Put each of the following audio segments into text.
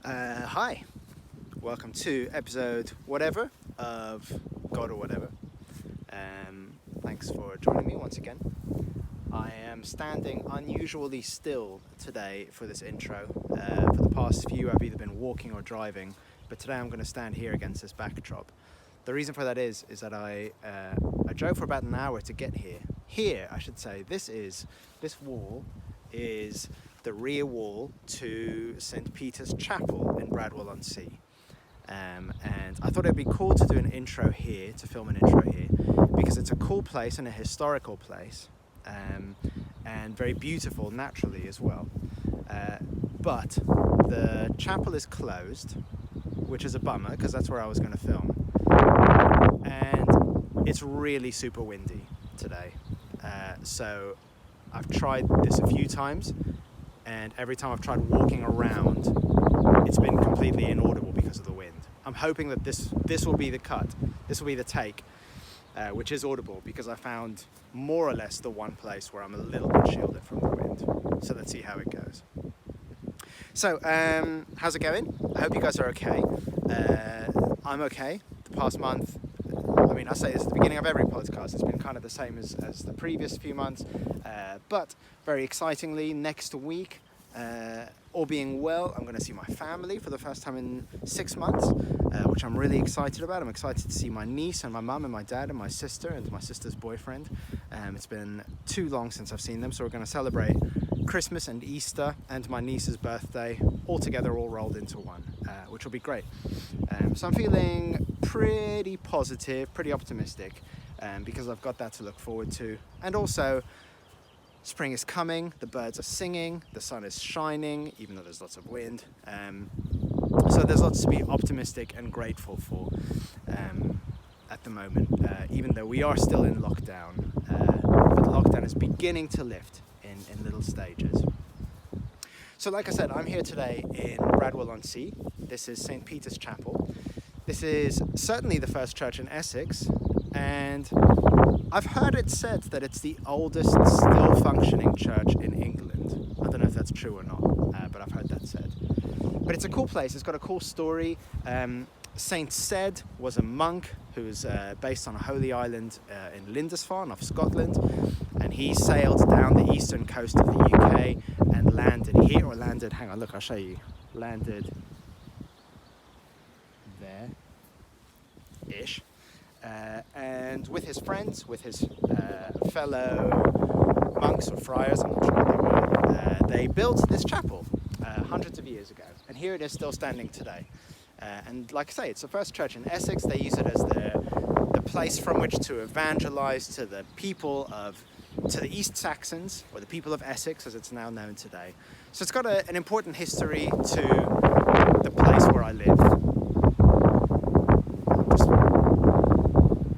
Hi, welcome to episode whatever of God or Whatever. Thanks for joining me once again. I am standing unusually still today for this intro. For the past few I've either been walking or driving, but today I'm going to stand here against this backdrop. The reason for that is that I drove for about an hour to get here. Here, I should say, this wall is the rear wall to St. Peter's Chapel in Bradwell-on-Sea. And I thought it'd be cool to do an intro here, to film an intro here, because it's a cool place and a historical place, and very beautiful naturally as well. But the chapel is closed, which is a bummer, because that's where I was going to film. And it's really super windy today. So I've tried this a few times, and every time I've tried walking around, it's been completely inaudible because of the wind. I'm hoping that this will be the cut, this will be the take, which is audible, because I found more or less the one place where I'm a little bit shielded from the wind. So let's see how it goes. So, how's it going? I hope you guys are okay. I'm okay. The past month, I say this at the beginning of every podcast, it's been kind of the same as the previous few months, but very excitingly, next week, all being well, I'm going to see my family for the first time in 6 months, which I'm really excited about. I'm excited to see my niece and my mum and my dad and my sister and my sister's boyfriend. It's been too long since I've seen them, so we're going to celebrate Christmas and Easter and my niece's birthday all together, all rolled into one, which will be great. So I'm feeling pretty positive, pretty optimistic, because I've got that to look forward to. And also, spring is coming, the birds are singing, the sun is shining, even though there's lots of wind. So there's lots to be optimistic and grateful for at the moment, even though we are still in lockdown. But the lockdown is beginning to lift in little stages. So like I said, I'm here today in Bradwell-on-Sea. This is St. Peter's Chapel. This is certainly the first church in Essex, and I've heard it said that it's the oldest still functioning church in England. I don't know if that's true or not, but I've heard that said. But it's a cool place. It's got a cool story. Saint Ced was a monk who was based on a holy island in Lindisfarne off Scotland, and he sailed down the eastern coast of the UK and landed here, or landed, hang on, look, I'll show you, landed there-ish. And with his friends, with his fellow monks or friars, I'm not sure what they built this chapel hundreds of years ago. And here it is still standing today. And like I say, it's the first church in Essex. They use it as the place from which to evangelize to the to the East Saxons, or the people of Essex as it's now known today. So it's got an important history to the place where I live.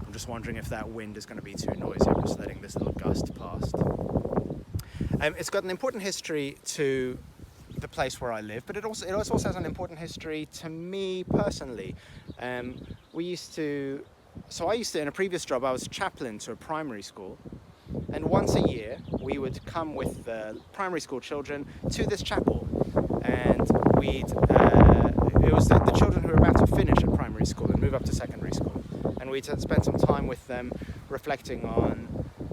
I'm just wondering if that wind is going to be too noisy. I'm just letting this little gust past. It's got an important history to the place where I live, but it also has an important history to me personally. I used to, in a previous job, I was chaplain to a primary school, and once a year we would come with the primary school children to this chapel, and it was the children who were about to finish at primary school and move up to secondary school, and we'd spend some time with them reflecting on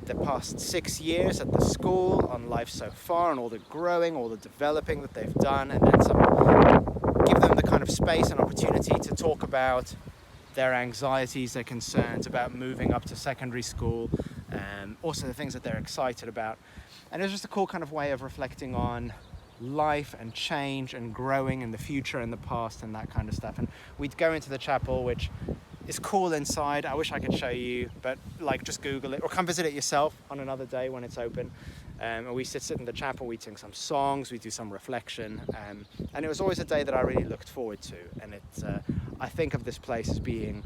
the past 6 years at the school, on life so far, and all the growing, all the developing that they've done, and then give them the kind of space and opportunity to talk about their anxieties, their concerns about moving up to secondary school, also the things that they're excited about. And it was just a cool kind of way of reflecting on life and change and growing in the future and the past and that kind of stuff. And we'd go into the chapel, which is cool inside. I wish I could show you, but just Google it or come visit it yourself on another day when it's open. And we sit in the chapel, we sing some songs, we do some reflection, and it was always a day that I really looked forward to. And I think of this place as being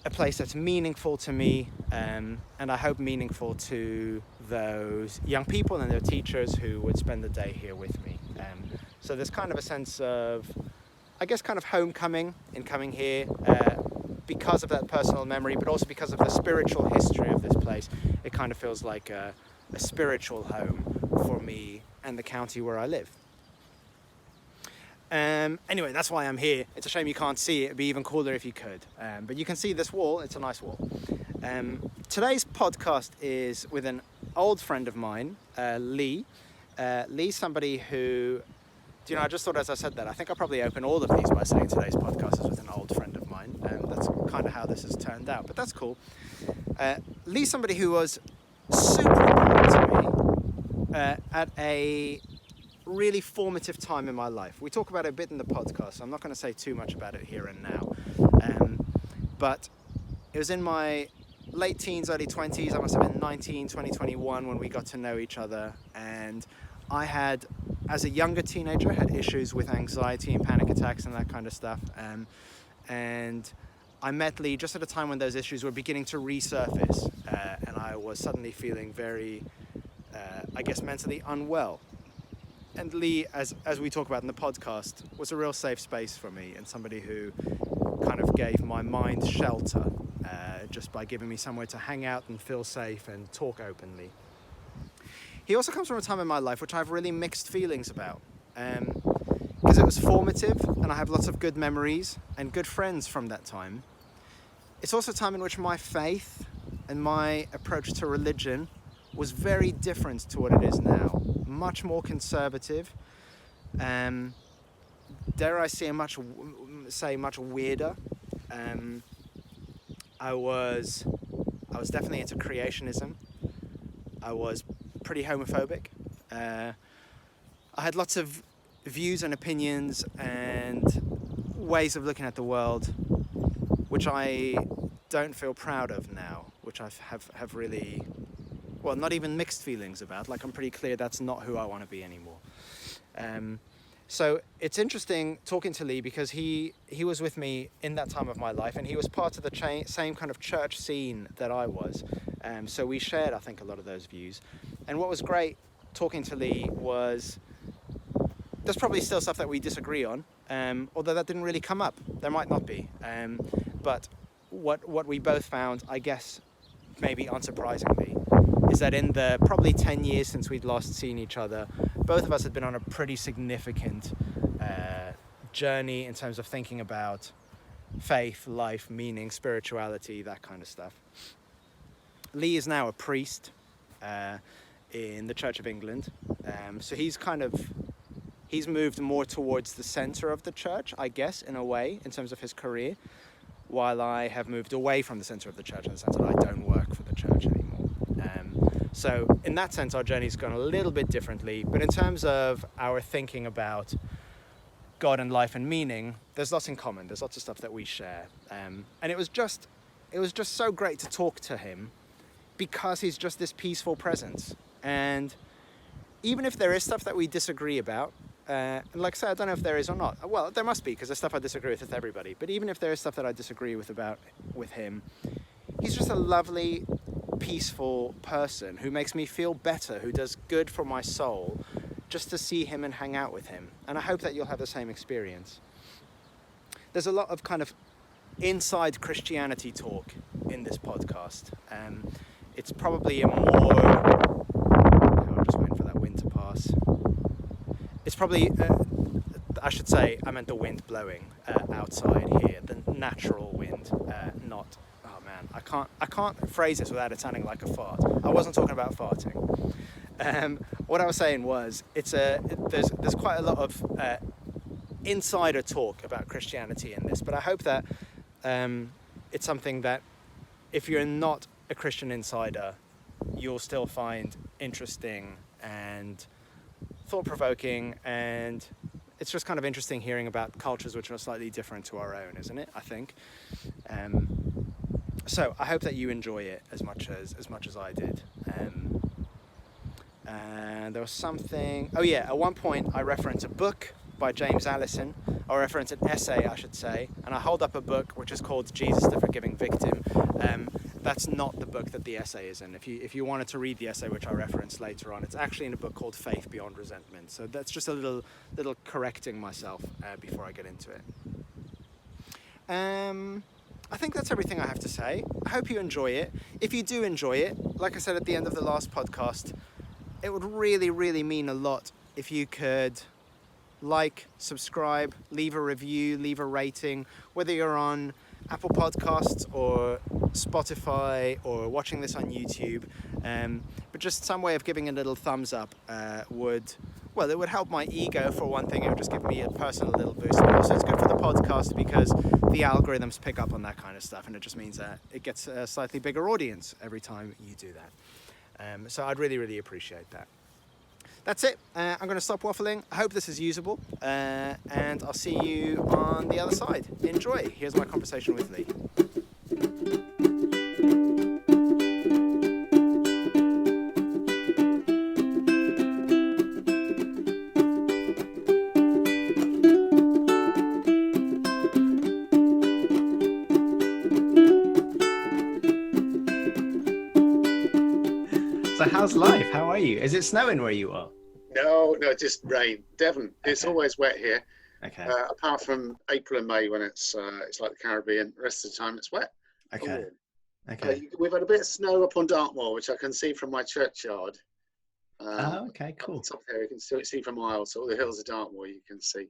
a place that's meaningful to me, and I hope meaningful to those young people and their teachers who would spend the day here with me. So there's kind of a sense of, I guess, kind of homecoming in coming here, because of that personal memory, but also because of the spiritual history of this place. It kind of feels like a spiritual home for me and the county where I live. Anyway, that's why I'm here. It's a shame you can't see it. It'd be even cooler if you could. But you can see this wall. It's a nice wall. Today's podcast is with an old friend of mine, Leigh. Leigh's somebody who, I just thought as I said that, I think I'll probably open all of these by saying today's podcast is with an old friend of mine. That's kind of how this has turned out, but that's cool. Leigh's somebody who was super important to me at a really formative time in my life. We talk about it a bit in the podcast, so I'm not going to say too much about it here and now. But it was in my late teens, early 20s. I must have been 19, 20, 21 when we got to know each other. And I had, as a younger teenager, had issues with anxiety and panic attacks and that kind of stuff. And I met Leigh just at a time when those issues were beginning to resurface. And I was suddenly feeling very, mentally unwell. And Leigh, as we talk about in the podcast, was a real safe space for me and somebody who kind of gave my mind shelter just by giving me somewhere to hang out and feel safe and talk openly. He also comes from a time in my life which I have really mixed feelings about because it was formative and I have lots of good memories and good friends from that time. It's also a time in which my faith and my approach to religion was very different to what it is now. Much more conservative, dare I say much weirder. I was definitely into creationism. I was pretty homophobic. I had lots of views and opinions and ways of looking at the world, which I don't feel proud of now, which I have really, well, not even mixed feelings about. Like, I'm pretty clear that's not who I want to be anymore. So it's interesting talking to Leigh because he was with me in that time of my life and he was part of the same kind of church scene that I was. So we shared, I think, a lot of those views. And what was great talking to Leigh was there's probably still stuff that we disagree on, although that didn't really come up. There might not be. But what we both found, I guess, maybe unsurprisingly, is that in the probably 10 years since we'd last seen each other, both of us had been on a pretty significant journey in terms of thinking about faith, life, meaning, spirituality, that kind of stuff. Leigh is now a priest in the Church of England. So he's moved more towards the center of the church, I guess, in a way, in terms of his career, while I have moved away from the center of the church in the sense that I don't work for the church anymore. So in that sense, our journey's gone a little bit differently, but in terms of our thinking about God and life and meaning, there's lots in common. There's lots of stuff that we share. And it was just so great to talk to him because he's just this peaceful presence. And even if there is stuff that we disagree about, and like I said, I don't know if there is or not. Well, there must be, because there's stuff I disagree with everybody. But even if there is stuff that I disagree with him, he's just a lovely, peaceful person who makes me feel better, who does good for my soul, just to see him and hang out with him. And I hope that you'll have the same experience. There's a lot of kind of inside Christianity talk in this podcast. It's probably a more... I'm just waiting for that wind to pass. It's probably... I should say, I meant the wind blowing outside here, the natural wind, not... Oh man, I can't phrase this without it sounding like a fart. I wasn't talking about farting. What I was saying was, there's quite a lot of insider talk about Christianity in this, but I hope that it's something that if you're not a Christian insider, you'll still find interesting and thought-provoking, and it's just kind of interesting hearing about cultures which are slightly different to our own, isn't it? I think. So I hope that you enjoy it as much as I did. And there was something... Oh yeah, at one point I reference a book by James Allison, or reference an essay, I should say, and I hold up a book which is called Jesus the Forgiving Victim. That's not the book that the essay is in. If you wanted to read the essay which I referenced later on, it's actually in a book called Faith Beyond Resentment. So that's just a little correcting myself before I get into it. I think that's everything I have to say. I hope you enjoy it. If you do enjoy it, like I said at the end of the last podcast, it would really, really mean a lot if you could like, subscribe, leave a review, leave a rating, whether you're on Apple Podcasts or Spotify or watching this on YouTube. But just some way of giving a little thumbs up it would help my ego for one thing. It would just give me a personal little boost. But also it's good for the podcast because the algorithms pick up on that kind of stuff, and it just means that it gets a slightly bigger audience every time you do that. So I'd really, really appreciate that. That's it. I'm going to stop waffling. I hope this is usable, and I'll see you on the other side. Enjoy. Here's my conversation with Leigh. So how's life? How are you? Is it snowing where you are? No, just rain. Devon. Okay. It's always wet here. Okay. Apart from April and May when it's like the Caribbean. The rest of the time it's wet. Okay. Okay. We've had a bit of snow up on Dartmoor, which I can see from my churchyard. Okay, cool. Top there, you can still see from miles. So all the hills of Dartmoor you can see,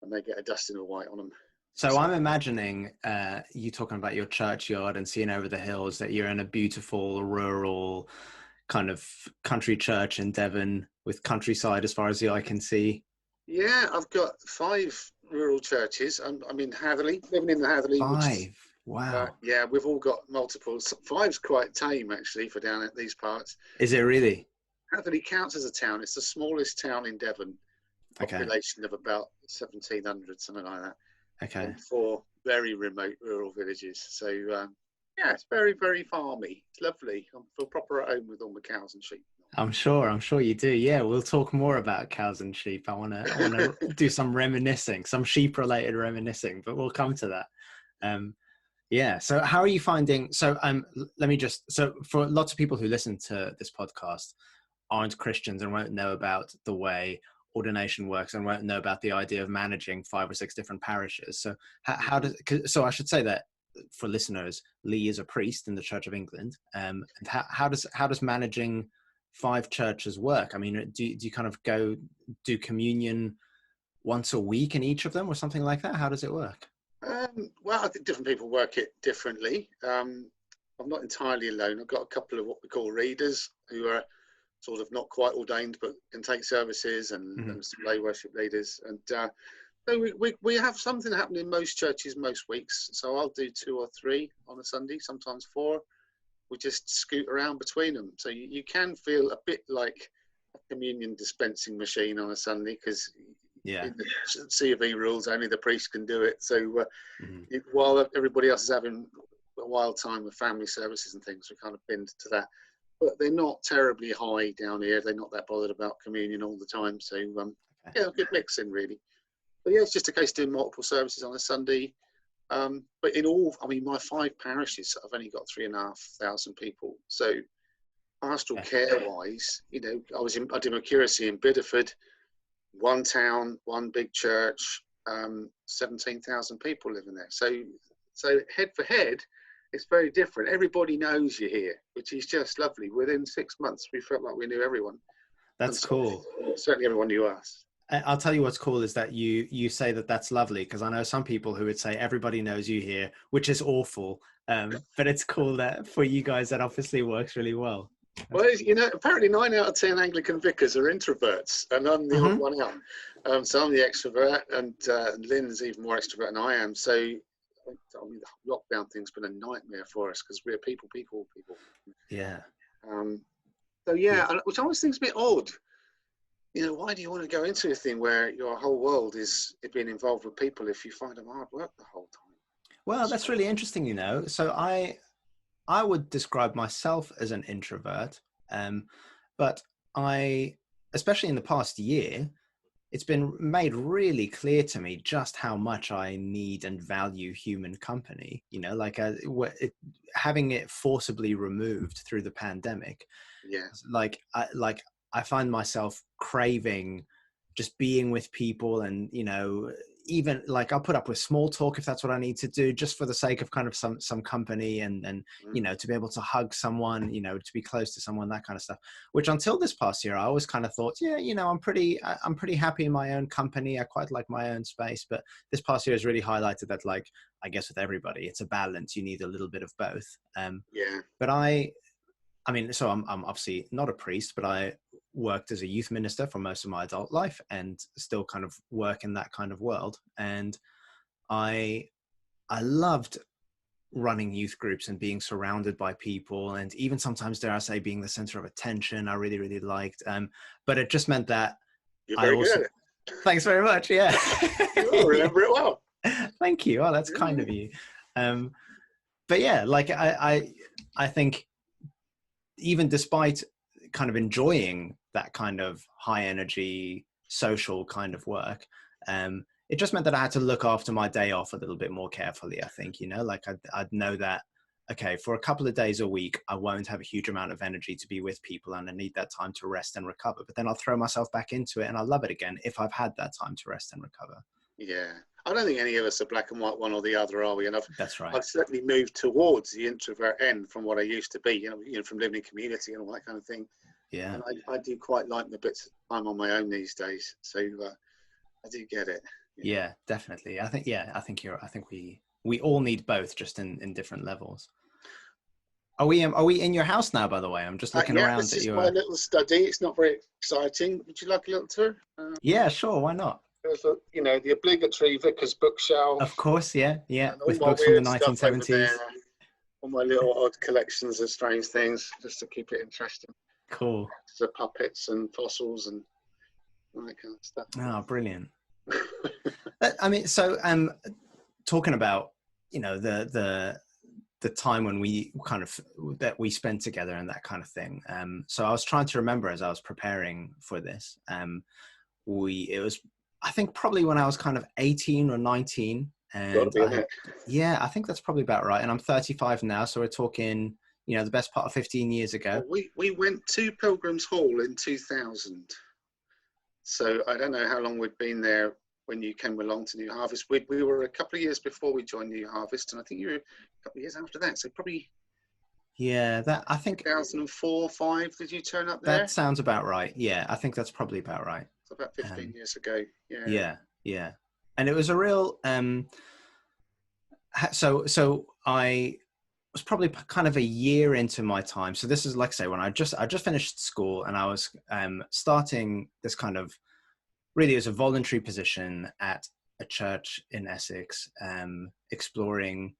and they get a dusting of white on them. So I'm imagining you talking about your churchyard and seeing over the hills that you're in a beautiful rural kind of country church in Devon with countryside as far as the eye can see. Yeah, I've got 5 rural churches. I'm in Hatherley, living in the Hatherley. 5? Wow. Yeah, we've all got multiples. 5's quite tame actually for down at these parts. Is it really? Hatherley counts as a town. It's the smallest town in Devon. Population of about 1,700, something like that. Okay. And 4 very remote rural villages. So yeah, it's very, very farmy. It's lovely. I feel proper at home with all my cows and sheep. I'm sure you do. Yeah, we'll talk more about cows and sheep. I want to do some reminiscing, some sheep-related reminiscing, but we'll come to that. Yeah. So how are you finding? So So for lots of people who listen to this podcast aren't Christians and won't know about the way ordination works and won't know about the idea of managing 5 or 6 different parishes. So so I should say that for listeners, Leigh is a priest in the Church of England. And how does managing 5 churches work? I mean, do you kind of go do communion once a week in each of them or something like that? How does it work? Well, I think different people work it differently. I'm not entirely alone. I've got a couple of what we call readers who are sort of not quite ordained but can take services and some lay worship leaders. And so we have something happening in most churches most weeks. So I'll do 2 or 3 on a Sunday, sometimes 4. We just scoot around between them. So you can feel a bit like a communion dispensing machine on a Sunday because in the C of E rules, only the priest can do it. So while everybody else is having a wild time with family services and things, we kind of bend to that. But they're not terribly high down here. They're not that bothered about communion all the time. So yeah, good mixing really. But yeah, it's just a case of doing multiple services on a Sunday. But in all, I mean, my 5 parishes, I've only got 3,500 people. So pastoral care-wise, you know, I did my curacy in Bideford, 1 town, 1 big church, 17,000 people living there. So head for head, it's very different. Everybody knows you're here, which is just lovely. Within 6 months, we felt like we knew everyone. That's cool. Certainly everyone knew us. I'll tell you what's cool is that you say that that's lovely, because I know some people who would say everybody knows you here, which is awful. But it's cool that for you guys that obviously works really well. Well, you know, apparently 9 out of 10 Anglican vicars are introverts, and I'm the odd one out. So I'm the extrovert, and Lynn's even more extrovert than I am. So I mean, the lockdown thing's been a nightmare for us because we're people. Yeah. So yeah, which I always think is a bit odd. You know, why do you want to go into a thing where your whole world is being involved with people if you find them hard work the whole time? Well, that's really interesting, you know. So I would describe myself as an introvert, but especially in the past year, it's been made really clear to me just how much I need and value human company, you know, like having it forcibly removed through the pandemic. Yeah. I find myself craving just being with people and, you know, even like I'll put up with small talk if that's what I need to do, just for the sake of kind of some company, and you know, to be able to hug someone, you know, to be close to someone, that kind of stuff. Which until this past year, I always kind of thought, yeah, you know, I'm pretty happy in my own company. I quite like my own space. But this past year has really highlighted that, like, I guess with everybody, it's a balance. You need a little bit of both. Yeah. But I mean, so I'm obviously not a priest, but I worked as a youth minister for most of my adult life, and still kind of work in that kind of world. And I loved running youth groups and being surrounded by people, and even sometimes, dare I say, being the center of attention. I really, really liked. But it just meant that You're I very good also. at it. Thanks very much. Yeah. You will remember it well. Thank you. Oh, that's kind of you. But yeah, like I think, even despite kind of enjoying that kind of high energy social kind of work, it just meant that I had to look after my day off a little bit more carefully. I think, you know, like I'd know that, okay, for a couple of days a week, I won't have a huge amount of energy to be with people, and I need that time to rest and recover. But then I'll throw myself back into it, and I'll love it again if I've had that time to rest and recover. Yeah. I don't think any of us are black and white, one or the other, are we? And That's right. I've certainly moved towards the introvert end from what I used to be, you know, from living in community and all that kind of thing. Yeah. And I do quite like the bits I'm on my own these days. So I do get it. Yeah, definitely. I think we all need both, just in different levels. Are we in your house now, by the way? I'm just looking Yeah, around this at is your. my little study. It's not very exciting. Would you like a little tour? Yeah, sure. Why not? There's you know, the obligatory vicar's bookshelf. Of course, yeah. And all With my books from the weird stuff over 1970s. there. All my little odd collections of strange things, just to keep it interesting. Cool. So puppets and fossils and all that kind of stuff. Oh, brilliant. I mean, so talking about, you know, the time when we kind of that we spent together and that kind of thing. So I was trying to remember as I was preparing for this. It was, I think, probably when I was kind of 18 or 19, and yeah, I think that's probably about right. And I'm 35 now, so we're talking, you know, the best part of 15 years ago. Well, we went to Pilgrim's Hall in 2000. So I don't know how long we'd been there when you came along to New Harvest. We were a couple of years before we joined New Harvest, and I think you were a couple of years after that. So probably. Yeah, that I think 2004, 5. Did you turn up there? That sounds about right. Yeah, I think that's probably about right. It's about 15 years ago. Yeah. Yeah. And it was a real. So I was probably kind of a year into my time. So this is, like I say, when I just finished school, and I was starting this kind of, really as a voluntary position at a church in Essex, exploring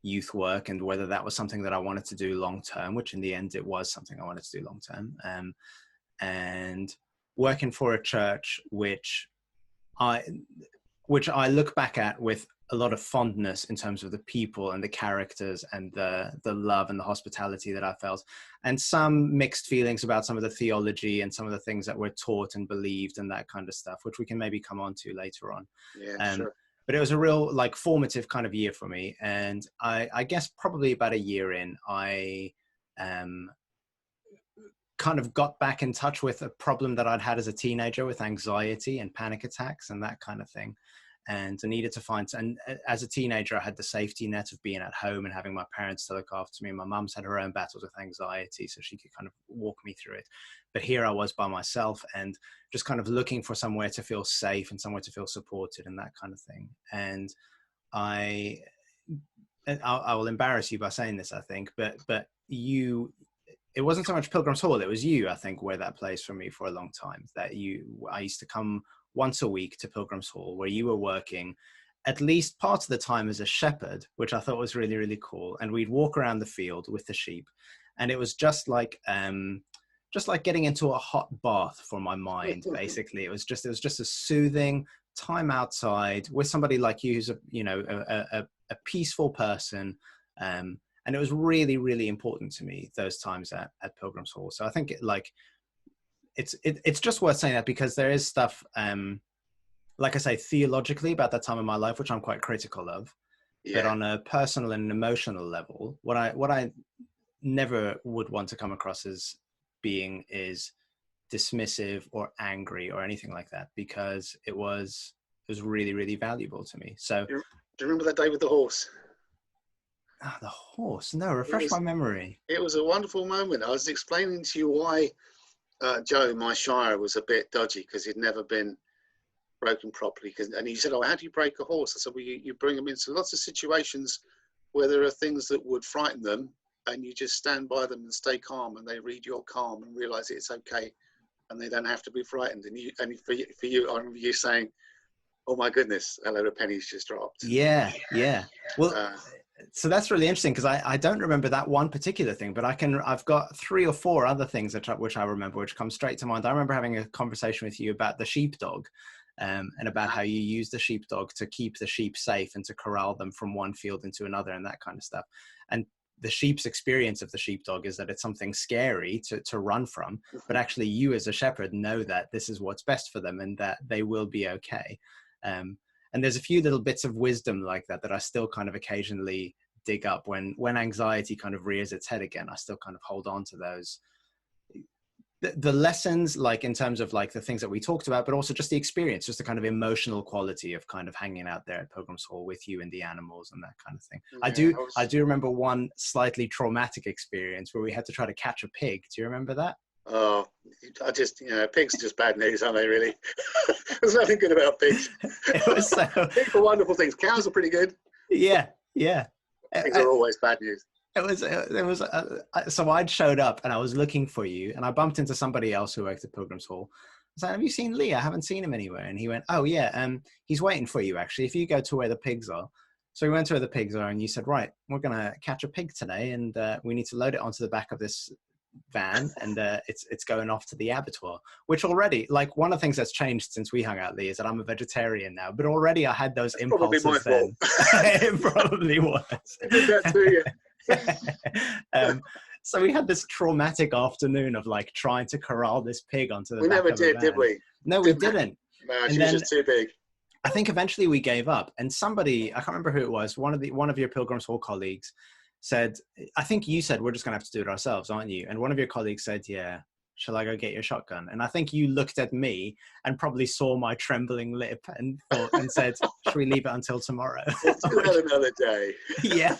youth work and whether that was something that I wanted to do long term, which in the end it was something I wanted to do long term, and working for a church which I look back at with a lot of fondness in terms of the people and the characters and the love and the hospitality that I felt, and some mixed feelings about some of the theology and some of the things that were taught and believed and that kind of stuff, which we can maybe come on to later on. Yeah, sure. But it was a real, like, formative kind of year for me. And I guess probably about a year in, I kind of got back in touch with a problem that I'd had as a teenager with anxiety and panic attacks and that kind of thing. And I needed to find, and as a teenager, I had the safety net of being at home and having my parents to look after me. My mum's had her own battles with anxiety, so she could kind of walk me through it. But here I was by myself and just kind of looking for somewhere to feel safe and somewhere to feel supported and that kind of thing. And I will embarrass you by saying this, I think, but it wasn't so much Pilgrim's Hall, it was you, I think, where that place for me for a long time. I used to come once a week to Pilgrim's Hall, where you were working at least part of the time as a shepherd, which I thought was really, really cool. And we'd walk around the field with the sheep, and it was just like getting into a hot bath for my mind. Basically, it was just a soothing time outside with somebody like you, who's a peaceful person. And it was really, really important to me, those times at Pilgrim's Hall. So I think it's just worth saying that, because there is stuff, like I say, theologically about that time in my life, which I'm quite critical of. Yeah. But on a personal and emotional level, what I never would want to come across as being is dismissive or angry or anything like that, because it was was really, really valuable to me. So Do you remember that day with the horse? the horse, no, refresh my memory. It was a wonderful moment. I was explaining to you why Joe, my shire, was a bit dodgy because he'd never been broken properly. And he said, "Oh, how do you break a horse?" I said, "Well, you bring them into lots of situations where there are things that would frighten them, and you just stand by them and stay calm, and they read your calm and realize it's okay, and they don't have to be frightened." And for you, I remember you saying, "Oh my goodness, a load of pennies just dropped." Yeah. Well, so that's really interesting because I don't remember that one particular thing, but I've got 3 or 4 other things which I remember, which come straight to mind. I remember having a conversation with you about the sheepdog, and about how you use the sheepdog to keep the sheep safe and to corral them from one field into another and that kind of stuff. And the sheep's experience of the sheepdog is that it's something scary to run from, but actually you as a shepherd know that this is what's best for them and that they will be okay. And there's a few little bits of wisdom like that I still kind of occasionally dig up when anxiety kind of rears its head again. I still kind of hold on to those, the lessons, like in terms of like the things that we talked about, but also just the experience, just the kind of emotional quality of kind of hanging out there at Pilgrim's Hall with you and the animals and that kind of thing. Yeah, I do remember one slightly traumatic experience where we had to try to catch a pig. Do you remember that? Oh, pigs are just bad news, aren't they, really? There's nothing good about pigs. It was so... Pigs are wonderful things. Cows are pretty good. Yeah. Pigs are always bad news. So I'd showed up and I was looking for you and I bumped into somebody else who worked at Pilgrim's Hall. I was like, "Have you seen Leigh? I haven't seen him anywhere." And he went, "Oh yeah, he's waiting for you actually. If you go to where the pigs are." So we went to where the pigs are and you said, "Right, we're going to catch a pig today and we need to load it onto the back of this van and it's going off to the abattoir," which already, like, one of the things that's changed since we hung out, Leigh, is that I'm a vegetarian now, but already I had those impulses. Probably my then. Fault. It probably was. I did that to you. So we had this traumatic afternoon of like trying to corral this pig onto the back of the van. We never did we? No, we didn't. No, she was just too big. I think eventually we gave up, and somebody, I can't remember who it was, one of your Pilgrim's Hall colleagues said, I think you said, "We're just gonna have to do it ourselves, aren't you?" And one of your colleagues said, "Yeah, shall I go get your shotgun?" And I think you looked at me and probably saw my trembling lip and thought and said, "Should we leave it until tomorrow?" Let's do that another day. Yeah,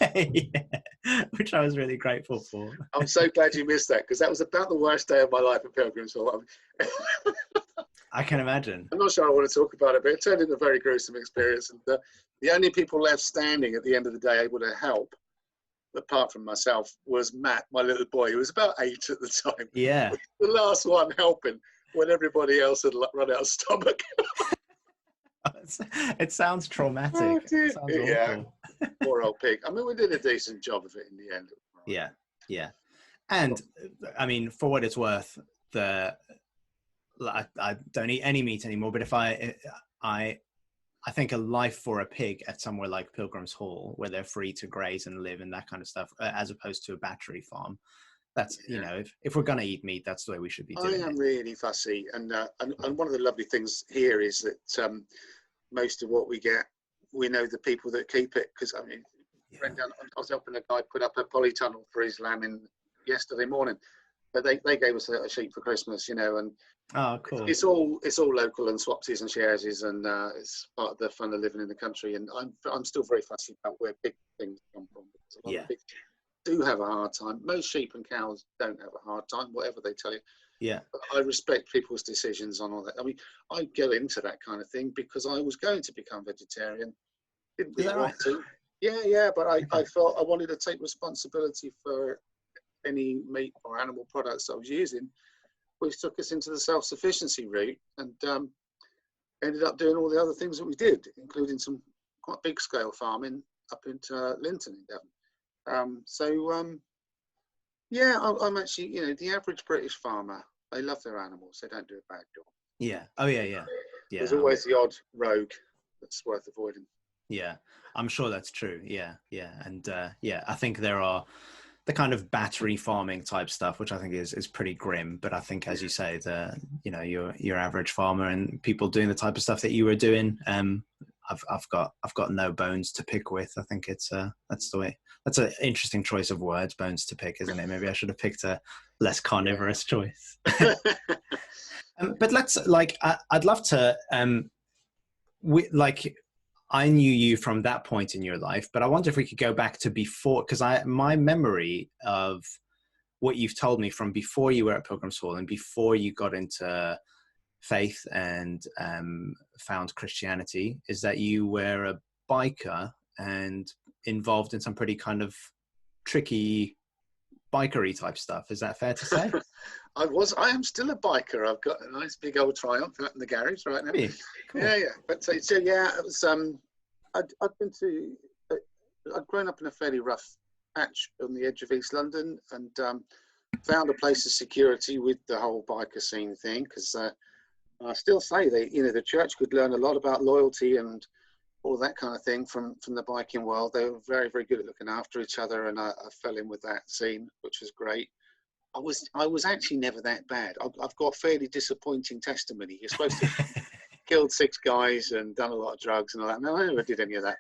which I was really grateful for. I'm so glad you missed that, because that was about the worst day of my life at Pilgrim's Hall. I can imagine. I'm not sure I want to talk about it, but it turned into a very gruesome experience. And the only people left standing at the end of the day able to help, apart from myself, was Matt, my little boy, who was about 8 at the time. Yeah. The last one helping when everybody else had run out of stomach. It sounds traumatic. Oh, it sounds awful. Poor old pig. I mean, we did a decent job of it in the end. Yeah. And I mean, for what it's worth, I don't eat any meat anymore, but if I think a life for a pig at somewhere like Pilgrim's Hall, where they're free to graze and live and that kind of stuff, as opposed to a battery farm, that's, if we're going to eat meat, that's the way we should be doing it. I am really fussy. And one of the lovely things here is that most of what we get, we know the people that keep it. Because, I mean, I was helping a guy put up a polytunnel for his lamb yesterday morning. But they gave us a sheep for Christmas, and oh, cool. It's all local and swapsies and sharesies, and it's part of the fun of living in the country. And I'm still very fussy about where big things come from. Because a lot of pigs do have a hard time. Most sheep and cows don't have a hard time, whatever they tell you. Yeah. But I respect people's decisions on all that. I mean, I go into that kind of thing because I was going to become vegetarian. Didn't really want to. Yeah, but I felt I wanted to take responsibility for any meat or animal products I was using, which took us into the self-sufficiency route, and ended up doing all the other things that we did, including some quite big scale farming up into Linton in Devon. I'm actually, the average British farmer, they love their animals, they don't do a bad job. Yeah. Oh yeah. There's always the odd rogue that's worth avoiding. Yeah, I'm sure that's true. Yeah. And I think there are the kind of battery farming type stuff, which I think is pretty grim. But I think, as you say, your average farmer and people doing the type of stuff that you were doing, I've got no bones to pick with. I think it's that's the way. That's an interesting choice of words, bones to pick, isn't it? Maybe I should have picked a less carnivorous choice. But let's I'd love to like I knew you from that point in your life, but I wonder if we could go back to before, because my memory of what you've told me from before you were at Pilgrim's Hall and before you got into faith and found Christianity is that you were a biker and involved in some pretty kind of tricky bikery type stuff. Is that fair to say? I am still a biker. I've got a nice big old Triumph out in the garage right now. Really? Cool. Yeah. But so yeah, it was. I'd been to. I'd grown up in a fairly rough patch on the edge of East London, and found a place of security with the whole biker scene thing. Because I still say the church could learn a lot about loyalty and all that kind of thing from the biking world. They were very, very good at looking after each other, and I fell in with that scene, which was great. I was actually never that bad. I've got fairly disappointing testimony. You're supposed to have killed 6 guys and done a lot of drugs and all that. No, I never did any of that.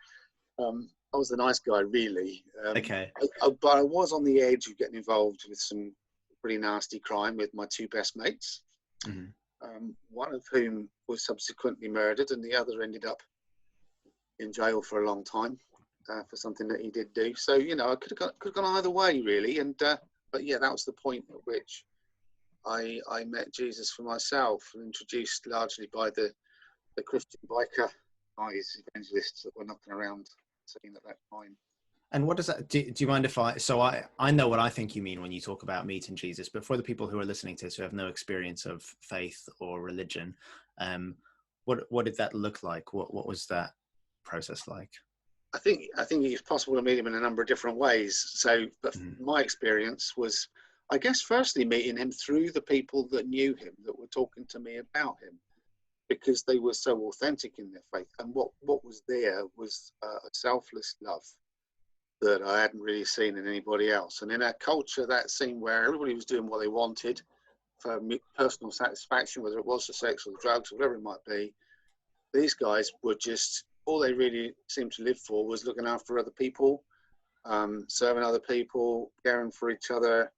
I was the nice guy, really. Okay. But I was on the edge of getting involved with some pretty nasty crime with my 2 best mates, one of whom was subsequently murdered, and the other ended up in jail for a long time for something that he did do. So I could have gone either way, really. And but yeah, that was the point at which I met Jesus for myself, and introduced largely by the Christian biker guys, evangelists that were knocking around saying at that time. And what does that do you mind if I know what I think you mean when you talk about meeting Jesus, but for the people who are listening to this who have no experience of faith or religion, what did that look like? What was that process like? I think it's possible to meet him in a number of different ways. So, but my experience was, I guess, firstly meeting him through the people that knew him, that were talking to me about him, because they were so authentic in their faith. And what was there was a selfless love that I hadn't really seen in anybody else. And in our culture, that seemed where everybody was doing what they wanted for personal satisfaction, whether it was for sex or drugs or whatever it might be. These guys were just, all they really seemed to live for was looking after other people, serving other people, caring for each other,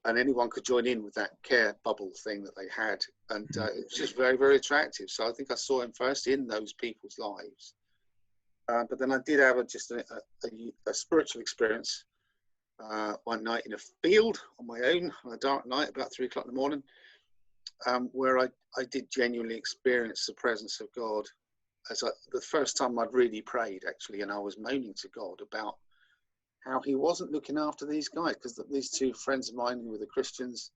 and anyone could join in with that care bubble thing that they had. And it was just very, very attractive. So I think I saw him first in those people's lives. But then I did have just a spiritual experience one night in a field on my own on a dark night, about 3 o'clock in the morning, where I did genuinely experience the presence of God. The first time I'd really prayed, actually, and I was moaning to God about how he wasn't looking after these guys, because these 2 friends of mine who were the Christians,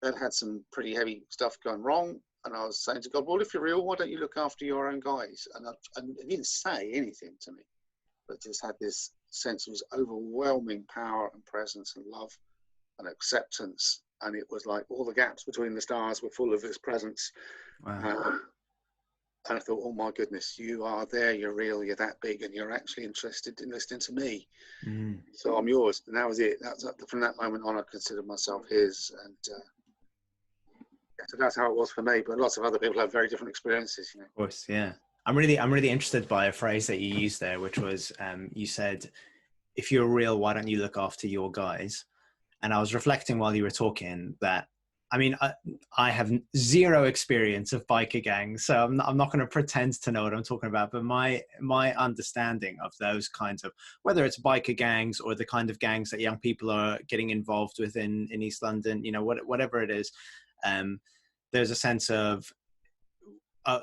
they'd had some pretty heavy stuff going wrong. And I was saying to God, well, if you're real, why don't you look after your own guys? And he didn't say anything to me, but just had this sense of his overwhelming power and presence and love and acceptance. And it was like all the gaps between the stars were full of his presence. Wow. And I thought, oh my goodness, you are there, you're real, you're that big, and you're actually interested in listening to me. So I'm yours. And that was it. From that moment on, I considered myself his. And so that's how it was for me. But lots of other people have very different experiences. Of course, yeah. I'm really interested by a phrase that you used there, which was you said, if you're real, why don't you look after your guys? And I was reflecting while you were talking that, I mean, I have 0 experience of biker gangs, so I'm not going to pretend to know what I'm talking about. But my understanding of those kinds of, whether it's biker gangs or the kind of gangs that young people are getting involved with in East London, whatever it is, there's a sense of, I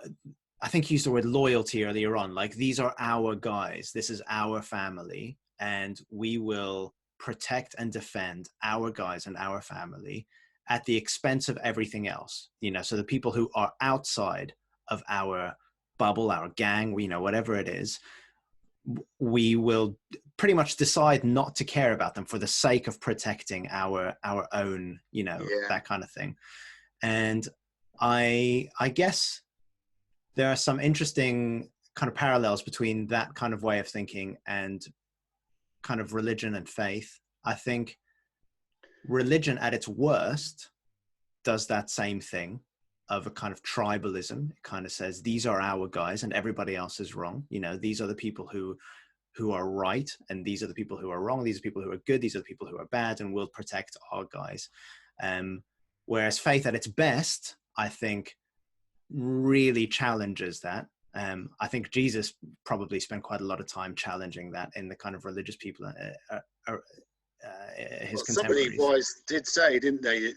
think you used the word loyalty earlier on. Like, these are our guys, this is our family, and we will protect and defend our guys and our family at the expense of everything else, so the people who are outside of our bubble, our gang, whatever it is, we will pretty much decide not to care about them for the sake of protecting our own, that kind of thing. And I guess there are some interesting kind of parallels between that kind of way of thinking and kind of religion and faith. I think religion at its worst does that same thing of a kind of tribalism. It kind of says, these are our guys and everybody else is wrong. These are the people who are right, and these are the people who are wrong. These are people who are good. These are the people who are bad, and we'll protect our guys. Whereas faith at its best, I think, really challenges that I think Jesus probably spent quite a lot of time challenging that in the kind of religious people, his Well, somebody contemporaries. wise did say, didn't they,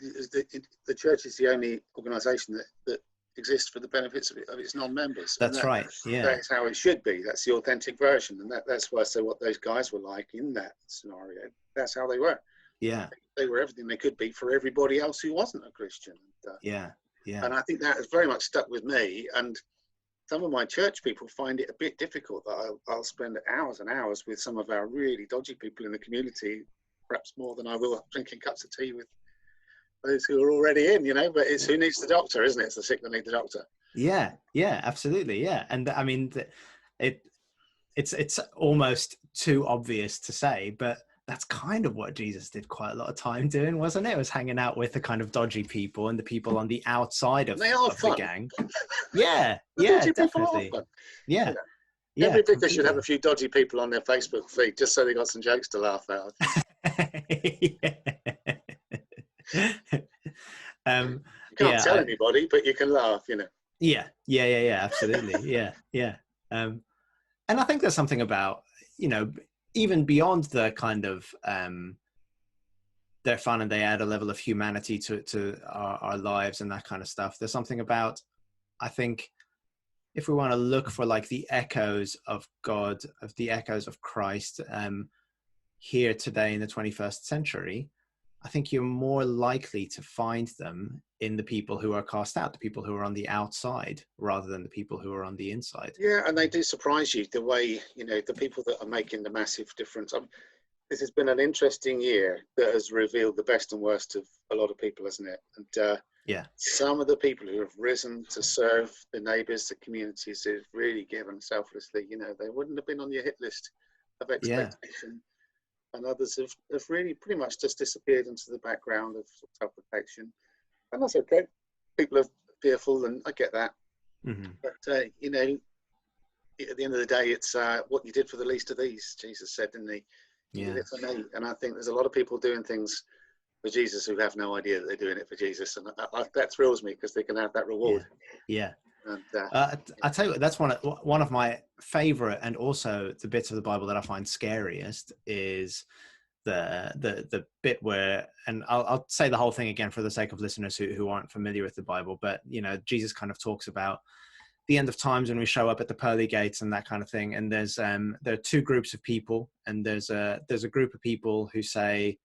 the church is the only organisation that exists for the benefits of its non-members. That's right. Yeah. That's how it should be. That's the authentic version, and that's why I say what those guys were like in that scenario. That's how they were. Yeah. They were everything they could be for everybody else who wasn't a Christian. Yeah. Yeah. And I think that has very much stuck with me. And some of my church people find it a bit difficult that I'll spend hours and hours with some of our really dodgy people in the community, perhaps more than I will drinking cups of tea with those who are already in, but it's who needs the doctor, isn't it? It's the sick that need the doctor. Yeah. Yeah, absolutely. Yeah. And I mean, it's almost too obvious to say, but that's kind of what Jesus did quite a lot of time doing, wasn't it? It was hanging out with the kind of dodgy people and the people on the outside of the gang. Yeah, yeah, definitely. Yeah. Yeah, every vicar should have a few dodgy people on their Facebook feed just so they got some jokes to laugh at. You can't tell anybody, but you can laugh, Yeah, absolutely. Yeah. And I think there's something about, even beyond the kind of they're fun and they add a level of humanity to our lives and that kind of stuff. There's something about, I think, if we want to look for like the echoes of God, of the echoes of Christ here today in the 21st century, I think you're more likely to find them in the people who are cast out, the people who are on the outside, rather than the people who are on the inside. Yeah, and they do surprise you the way, the people that are making the massive difference. This has been an interesting year that has revealed the best and worst of a lot of people, hasn't it? And some of the people who have risen to serve the neighbours, the communities, who've really given selflessly, they wouldn't have been on your hit list of expectation. Yeah. And others have really pretty much just disappeared into the background of self-protection. And that's okay. People are fearful, and I get that. Mm-hmm. But, at the end of the day, it's what you did for the least of these, Jesus said, didn't he? You did it for me. And I think there's a lot of people doing things for Jesus who have no idea that they're doing it for Jesus. And that thrills me because they can have that reward. Yeah. And, I tell you what, that's one of my favorite, and also the bits of the Bible that I find scariest is the bit where, and I'll say the whole thing again for the sake of listeners who aren't familiar with the Bible, but Jesus kind of talks about the end of times when we show up at the pearly gates and that kind of thing. And there are two groups of people, and there's a group of people who say,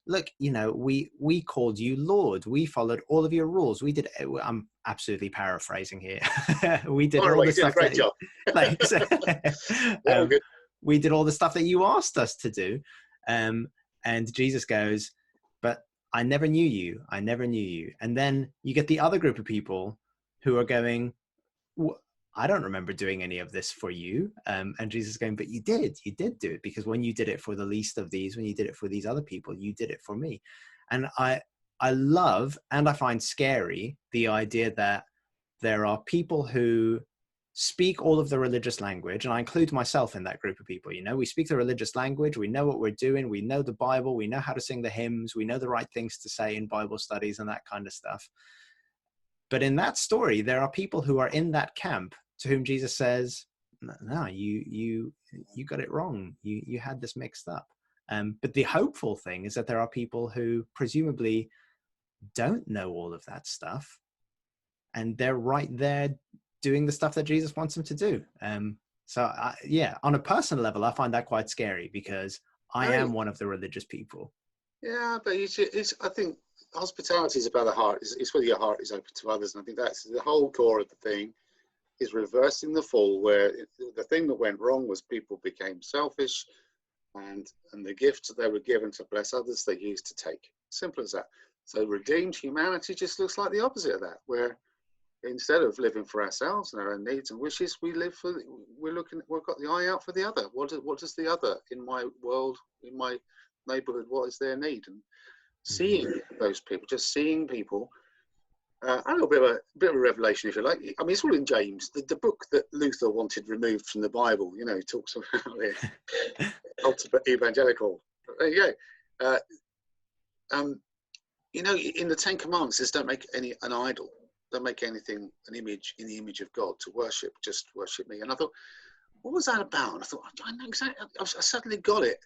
look, we called you Lord. We followed all of your rules. We did. I'm absolutely paraphrasing here. We did all the stuff. Great job. Thanks. We did all the stuff that you asked us to do. And Jesus goes, but I never knew you. I never knew you. And then you get the other group of people who are going, I don't remember doing any of this for you. And Jesus is going, but you did do it, because when you did it for the least of these, when you did it for these other people, you did it for me. And I love, and I find scary, the idea that there are people who speak all of the religious language, and I include myself in that group of people. We speak the religious language, we know what we're doing, we know the Bible, we know how to sing the hymns, we know the right things to say in Bible studies and that kind of stuff. But in that story, there are people who are in that camp to whom Jesus says, no, you got it wrong. You had this mixed up. But the hopeful thing is that there are people who presumably don't know all of that stuff, and they're right there doing the stuff that Jesus wants them to do. So on a personal level, I find that quite scary, because I am one of the religious people. Yeah, but I think hospitality is about the heart. It's whether your heart is open to others. And I think that's the whole core of the thing, is reversing the fall, where the thing that went wrong was people became selfish, and the gifts that they were given to bless others, they used to take. Simple as that. So redeemed humanity just looks like the opposite of that, where instead of living for ourselves and our own needs and wishes, we've got the eye out for the other. What does the other in my world, in my neighborhood, what is their need? And seeing those people, just seeing people, a little bit of a revelation, if you like. I mean, it's all in James, the book that Luther wanted removed from the Bible. He talks about it, ultimate evangelical. There you go. In the Ten Commandments, it says don't make an idol. don't make anything an image in the image of God to worship, just worship me. And I thought, what was that about? And I thought, I know exactly. I suddenly got it.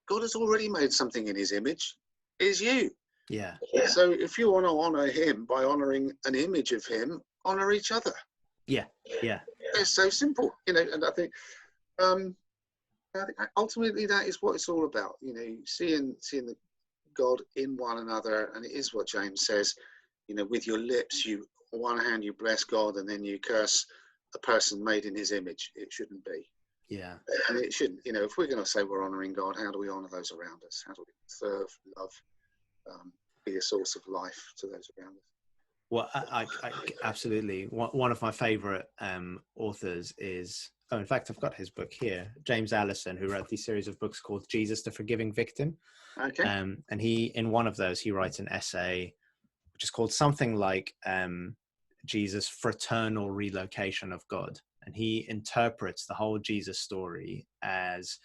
God has already made something in his image. Is you. Yeah. So if you want to honor him by honoring an image of him, honor each other. Yeah. It's so simple, and I think ultimately that is what it's all about. Seeing the God in one another, and it is what James says. With your lips, on one hand you bless God, and then you curse a person made in his image. It shouldn't be. Yeah. And it shouldn't. If we're going to say we're honoring God, how do we honor those around us? How do we serve, love, be a source of life to those around us? Well, I absolutely. One of my favorite authors is, in fact, I've got his book here, James Allison, who wrote these series of books called Jesus, the Forgiving Victim. Okay. And in one of those, he writes an essay, which is called something like Jesus' Fraternal Relocation of God. And he interprets the whole Jesus story as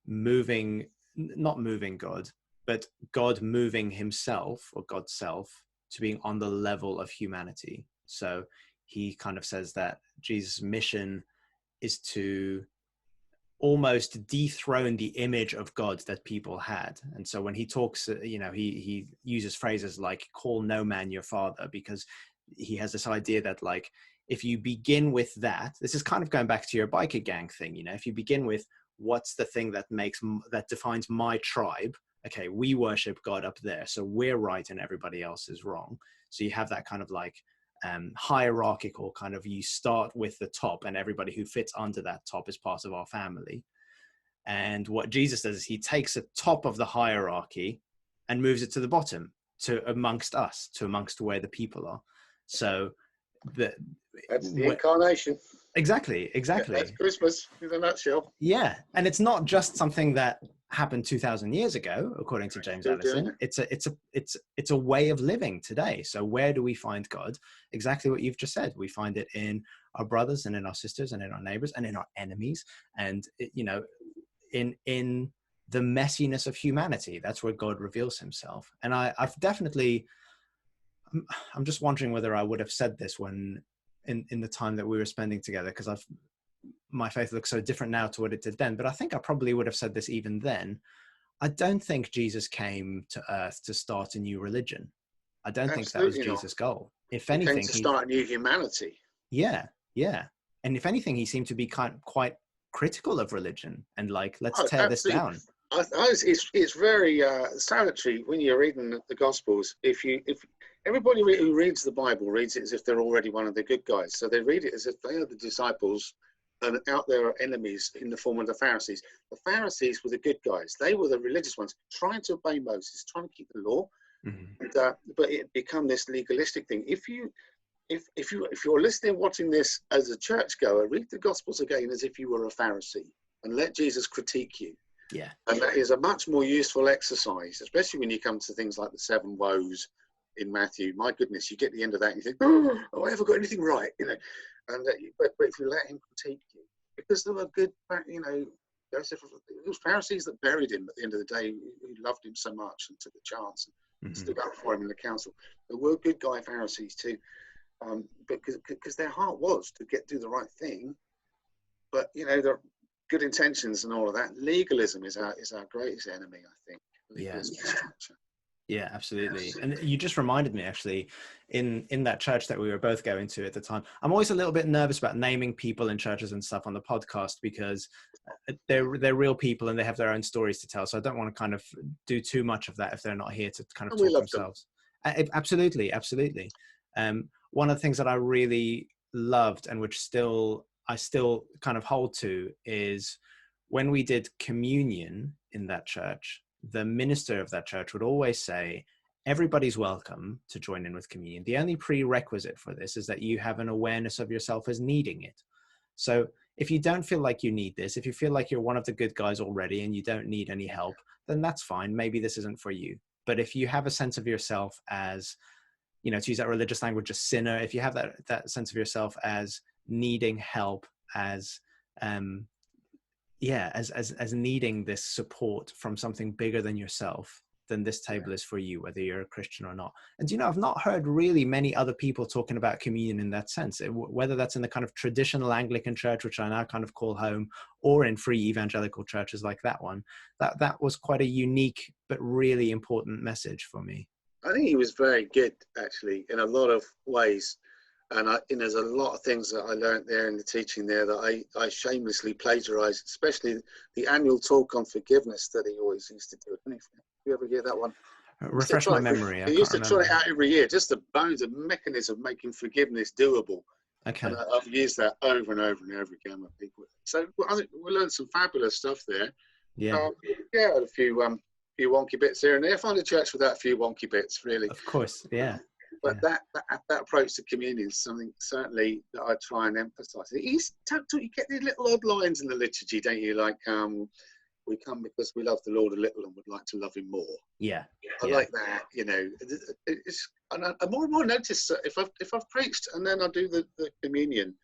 not moving God, but God moving himself, or God's self, to being on the level of humanity. So he kind of says that Jesus' mission is to almost dethrone the image of God that people had. And so when he talks, he uses phrases like call no man your father, because he has this idea that, like, if you begin with that, this is kind of going back to your biker gang thing, if you begin with what's the thing that defines my tribe, okay, we worship God up there, so we're right and everybody else is wrong. So you have that kind of like hierarchical kind of, you start with the top and everybody who fits under that top is part of our family. And what Jesus does is he takes the top of the hierarchy and moves it to the bottom, to amongst us, to amongst where the people are. So that's the incarnation. Exactly. Yeah, that's Christmas in a nutshell. Yeah, and it's not just something that happened 2,000 years ago, according to James Allison. It's a way of living today. So where do we find God? Exactly what you've just said. We find it in our brothers and in our sisters and in our neighbors and in our enemies, and in the messiness of humanity. That's where God reveals himself. And I'm just wondering whether I would have said this when in the time that we were spending together, because my faith looks so different now to what it did then, but I think I probably would have said this even then. I don't think Jesus came to earth to start a new religion. I don't think that was Jesus' goal. If anything, he came to start a new humanity. Yeah. And if anything, he seemed to be quite critical of religion and like, let's tear this down. It's very salutary when you're reading the Gospels. If everybody who reads the Bible reads it as if they're already one of the good guys, so they read it as if they are the disciples, and out there are enemies in the form of the Pharisees. The Pharisees were the good guys; they were the religious ones, trying to obey Moses, trying to keep the law. Mm-hmm. But it become this legalistic thing. If you're listening, watching this as a churchgoer, read the Gospels again as if you were a Pharisee, and let Jesus critique you. Yeah. And that is a much more useful exercise, especially when you come to things like the 7 woes in Matthew. My goodness, you get to the end of that and you think, oh, I haven't got anything right, And but if you let him critique you, because there were good, Joseph, those Pharisees that buried him at the end of the day, who loved him so much and took a chance and stood up for him in the council. There were good guy Pharisees too, because their heart was to do the right thing, but the good intentions and all of that. Legalism is our greatest enemy, I think. Legalism structure. Yeah, absolutely. And you just reminded me, actually, in that church that we were both going to at the time, I'm always a little bit nervous about naming people in churches and stuff on the podcast, because they're real people and they have their own stories to tell. So I don't want to kind of do too much of that if they're not here to kind of talk themselves. Absolutely. One of the things that I really loved, and which I still kind of hold to, is when we did communion in that church, the minister of that church would always say, everybody's welcome to join in with communion. The only prerequisite for this is that you have an awareness of yourself as needing it. So if you don't feel like you need this, if you feel like you're one of the good guys already and you don't need any help, then that's fine. Maybe this isn't for you. But if you have a sense of yourself as, to use that religious language, a sinner, if you have that sense of yourself as needing help, as needing this support from something bigger than yourself, then this table is for you, whether you're a Christian or not. And, I've not heard really many other people talking about communion in that sense, whether that's in the kind of traditional Anglican church, which I now kind of call home, or in free evangelical churches like that one. That was quite a unique but really important message for me. I think he was very good, actually, in a lot of ways. And there's a lot of things that I learned there in the teaching there that I shamelessly plagiarized, especially the annual talk on forgiveness that he always used to do. Did you ever hear that one? Refresh my memory. He used to try it out every year, just the bones and mechanism making forgiveness doable. Okay. And I've used that over and over and over again with people. So I think we learned some fabulous stuff there. Yeah. Yeah, a few wonky bits here and there. I find a church without a few wonky bits, really. Of course, yeah. But that approach to communion is something certainly that I try and emphasise. You get these little odd lines in the liturgy, don't you? Like, we come because we love the Lord a little and would like to love him more. Yeah. I like that, and I more and more notice that if I've preached and then I do the communion,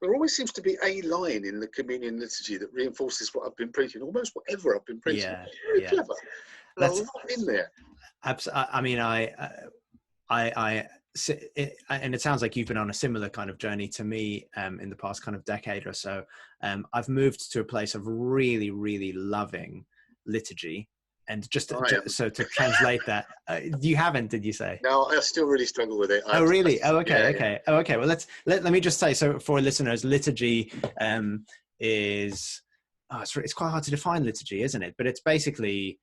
there always seems to be a line in the communion liturgy that reinforces what I've been preaching, almost whatever I've been preaching. Yeah. Very clever. There's a lot in there. Absolutely. I mean, and it sounds like you've been on a similar kind of journey to me in the past kind of decade or so. I've moved to a place of really, really loving liturgy. And just to translate that, you haven't, did you say? No, I still really struggle with it. Oh, really? Oh, okay, okay. Oh, okay. Well, let me just say, so for listeners, liturgy is, it's quite hard to define liturgy, isn't it? But it's basically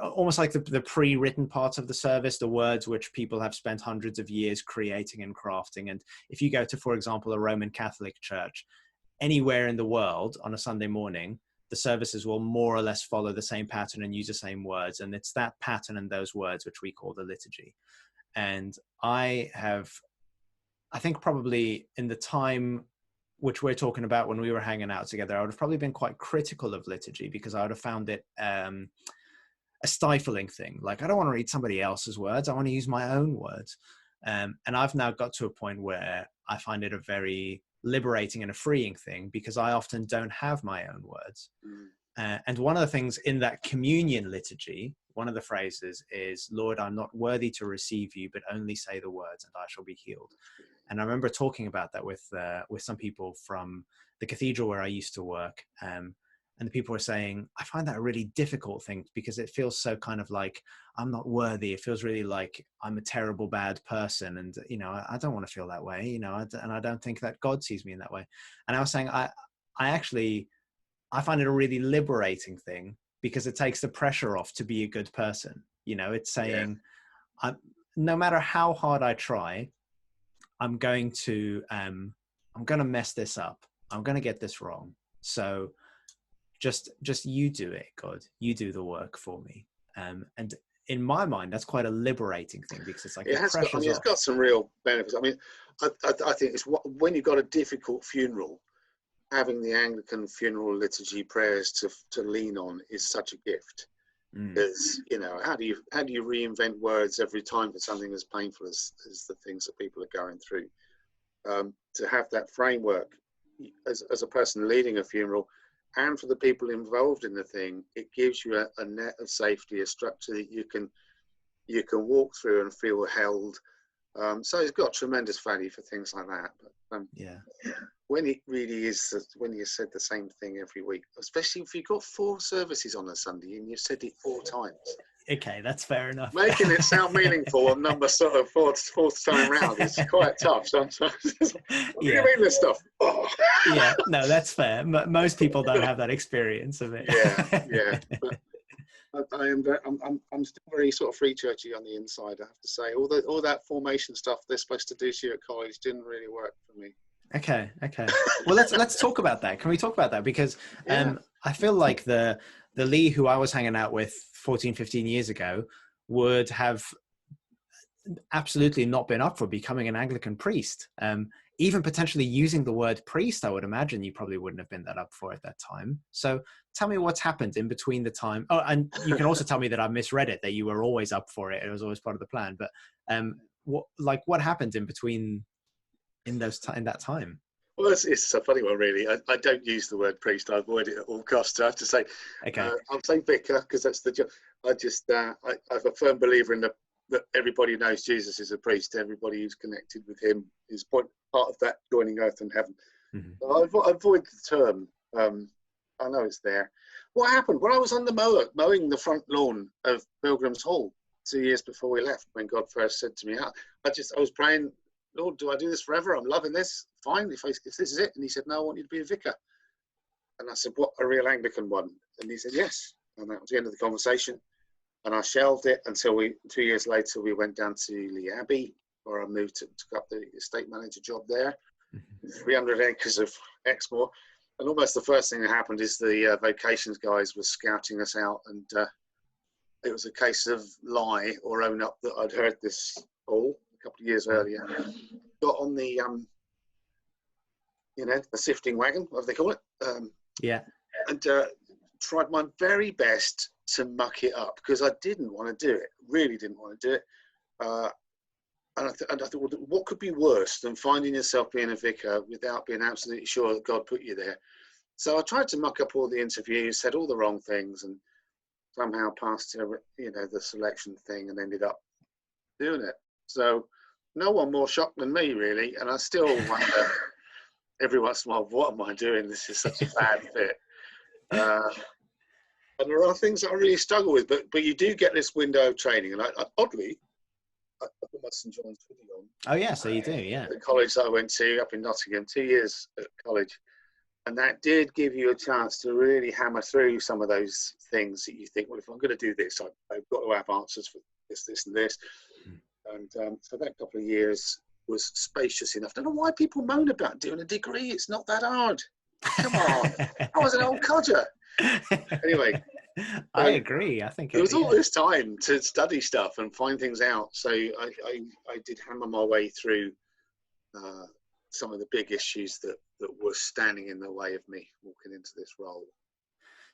almost like the pre-written parts of the service, the words which people have spent hundreds of years creating and crafting. And if you go to, for example, a Roman Catholic church, anywhere in the world on a Sunday morning, the services will more or less follow the same pattern and use the same words. And it's that pattern and those words which we call the liturgy. And I think probably in the time which we're talking about when we were hanging out together, I would have probably been quite critical of liturgy because I would have found it a stifling thing. Like, I don't want to read somebody else's words. I want to use my own words. And I've now got to a point where I find it a very liberating and a freeing thing because I often don't have my own words. And one of the things in that communion liturgy, one of the phrases is, Lord, I'm not worthy to receive you, but only say the words and I shall be healed. And I remember talking about that with some people from the cathedral where I used to work. And the people were saying, I find that a really difficult thing because it feels so kind of like I'm not worthy. It feels really like I'm a terrible, bad person. And, I don't want to feel that way, and I don't think that God sees me in that way. And I was saying, I find it a really liberating thing because it takes the pressure off to be a good person. It's saying, no matter how hard I try, I'm going to mess this up. I'm going to get this wrong. So just you do it, God. You do the work for me. And in my mind, that's quite a liberating thing because it's like it's got some real benefits. I mean, I think it's when you've got a difficult funeral, having the Anglican funeral liturgy prayers to lean on is such a gift. Because how do you reinvent words every time for something as painful as the things that people are going through? To have that framework as a person leading a funeral. And for the people involved in the thing, it gives you a net of safety, a structure that you can walk through and feel held. So it's got tremendous value for things like that. But when it really is, when you said the same thing every week, especially if you've got 4 services on a Sunday and you've said it 4 times. Okay, that's fair enough. Making it sound meaningful on number sort of fourth time round is quite tough sometimes. What do you mean this stuff? Oh. Yeah, no, that's fair. Most people don't have that experience of it. Yeah. But I'm still very sort of free churchy on the inside. I have to say, all that formation stuff they're supposed to do to you at college didn't really work for me. Okay. Well, let's talk about that. Can we talk about that? Because I feel like the Leigh who I was hanging out with 14, 15 years ago would have absolutely not been up for becoming an Anglican priest. Even potentially using the word priest, I would imagine you probably wouldn't have been that up for at that time. So tell me what's happened in between the time. Oh, and you can also tell me that I misread it, that you were always up for it. It was always part of the plan. But what happened in between in that time? Well, it's a funny one, really. I don't use the word priest. I avoid it at all costs. I have to say, Okay. I'm saying vicar because that's the job. I'm a firm believer in that everybody knows Jesus is a priest. Everybody who's connected with him is part of that joining earth and heaven. Mm-hmm. So I avoid the term. I know it's there. What happened when I was on the mower mowing the front lawn of Pilgrim's Hall 2 years before we left? When God first said to me, I was praying, Lord, do I do this forever? I'm loving this. Fine, if this is it. And he said, no, I want you to be a vicar. And I said, what, a real Anglican one? And he said, yes. And that was the end of the conversation. And I shelved it until 2 years later, we went down to Leigh Abbey, where I took up the estate manager job there. 300 acres of Exmoor. And almost the first thing that happened is the vocations guys were scouting us out. And it was a case of lie or own up that I'd heard this all a couple of years earlier. Got on the, the sifting wagon, what do they call it? Yeah. And tried my very best to muck it up because I didn't want to do it. Really didn't want to do it. And I thought, well, what could be worse than finding yourself being a vicar without being absolutely sure that God put you there? So I tried to muck up all the interviews, said all the wrong things, and somehow passed, the selection thing and ended up doing it. So no one more shocked than me, really. And I still wonder every once in a while, what am I doing? This is such a bad fit. And there are things that I really struggle with, but you do get this window of training. And oddly, I put my St John's hoodie on. Oh yeah, so you do, yeah. The college that I went to up in Nottingham, 2 years at college, and that did give you a chance to really hammer through some of those things that you think, well, if I'm going to do this, I've got to have answers for this, and this. And so that couple of years was spacious enough. I don't know why people moan about doing a degree. It's not that hard. Come on, I was an old codger. Anyway, I agree. I think it was all this time to study stuff and find things out. So I did hammer my way through some of the big issues that were standing in the way of me walking into this role.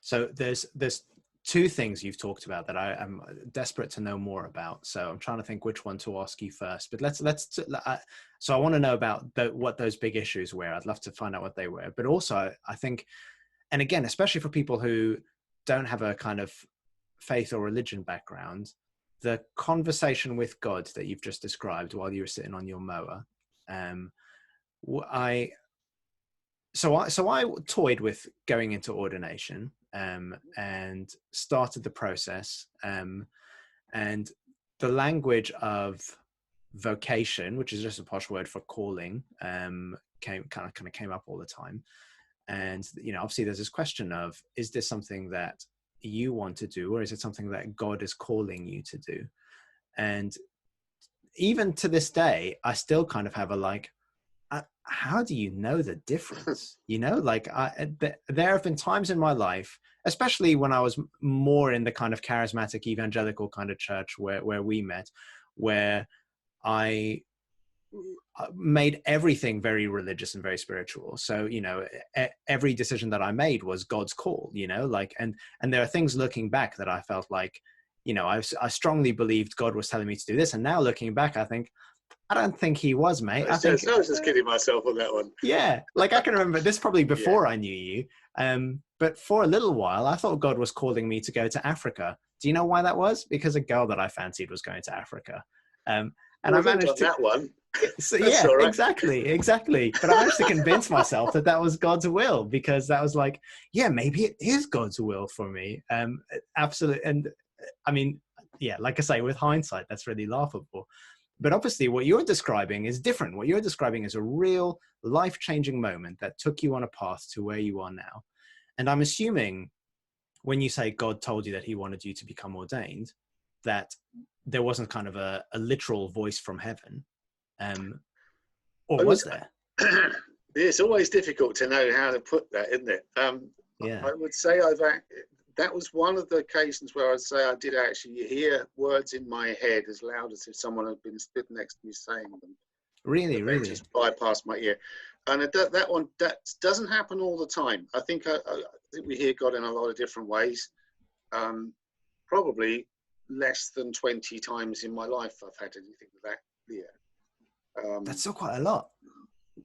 So there's two things you've talked about that I am desperate to know more about. So I'm trying to think which one to ask you first. But so I want to know about what those big issues were. I'd love to find out what they were. But also, I think, and again, especially for people who don't have a kind of faith or religion background, the conversation with God that you've just described while you were sitting on your mower, I toyed with going into ordination and started the process, and the language of vocation, which is just a posh word for calling, came up all the time. And obviously there's this question of, is this something that you want to do, or is it something that God is calling you to do? And even to this day, I still kind of have how do you know the difference? There have been times in my life, especially when I was more in the kind of charismatic evangelical kind of church where we met, where I made everything very religious and very spiritual. So, every decision that I made was God's call, and there are things looking back that I felt like, I strongly believed God was telling me to do this. And now looking back, I think, I don't think he was, mate. I was just kidding myself on that one. Yeah. I can remember this probably before I knew you. But for a little while, I thought God was calling me to go to Africa. Do you know why that was? Because a girl that I fancied was going to Africa. And I managed to that one. So, yeah, right. exactly. But I managed to convince myself that was God's will, because that was like, yeah, maybe it is God's will for me. Absolutely. And I mean, yeah, like I say, with hindsight, that's really laughable. But obviously what you're describing is different. What you're describing is a real life-changing moment that took you on a path to where you are now. And I'm assuming when you say God told you that he wanted you to become ordained, that there wasn't kind of a literal voice from heaven. Or was there? It's always difficult to know how to put that, isn't it? Yeah. I would say that was one of the occasions where I'd say I did actually hear words in my head as loud as if someone had been stood next to me saying them. Really? Just bypassed my ear. And that doesn't happen all the time. I think we hear God in a lot of different ways. Probably less than 20 times in my life I've had anything like that. Yeah. That's still quite a lot.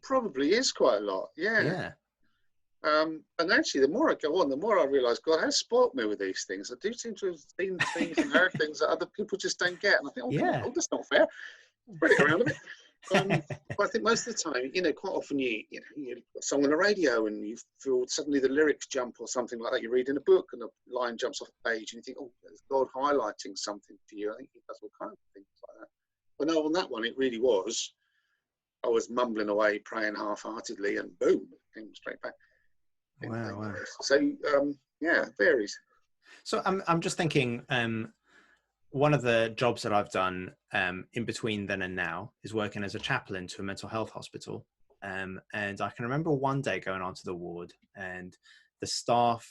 probably is quite a lot. Yeah. Yeah. And actually, the more I go on, the more I realise God has spoilt me with these things. I do seem to have seen things and heard things that other people just don't get. And I think, oh, come on, Yeah. God, that's not fair. Spread it around a bit. But I think most of the time, quite often you've got a song on the radio and you feel suddenly the lyrics jump or something like that. You read in a book and a line jumps off the page and you think, oh, there's God highlighting something to you. I think he does all kinds of things like that. But no, on that one, it really was. I was mumbling away, praying half-heartedly, and boom, it came straight back. Wow. So, yeah, it varies. So I'm just thinking, one of the jobs that I've done in between then and now is working as a chaplain to a mental health hospital. And I can remember one day going onto the ward and the staff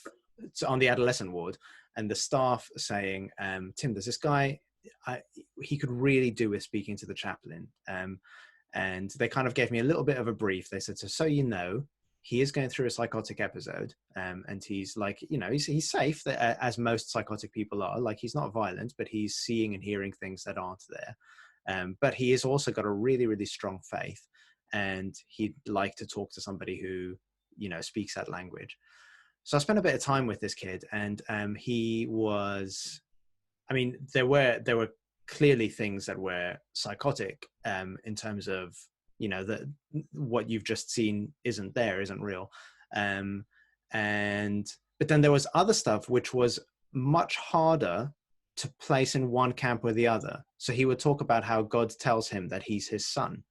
on the adolescent ward and the staff saying, Tim, there's this guy, he could really do with speaking to the chaplain. And they kind of gave me a little bit of a brief. They said, so he is going through a psychotic episode, and he's like, he's safe, as most psychotic people are. Like, he's not violent, but he's seeing and hearing things that aren't there. But he has also got a really, really strong faith, and he'd like to talk to somebody who, speaks that language. So I spent a bit of time with this kid, and he was, there were clearly things that were psychotic, in terms of, what you've just seen isn't real. But then there was other stuff which was much harder to place in one camp or the other. So he would talk about how God tells him that he's his son.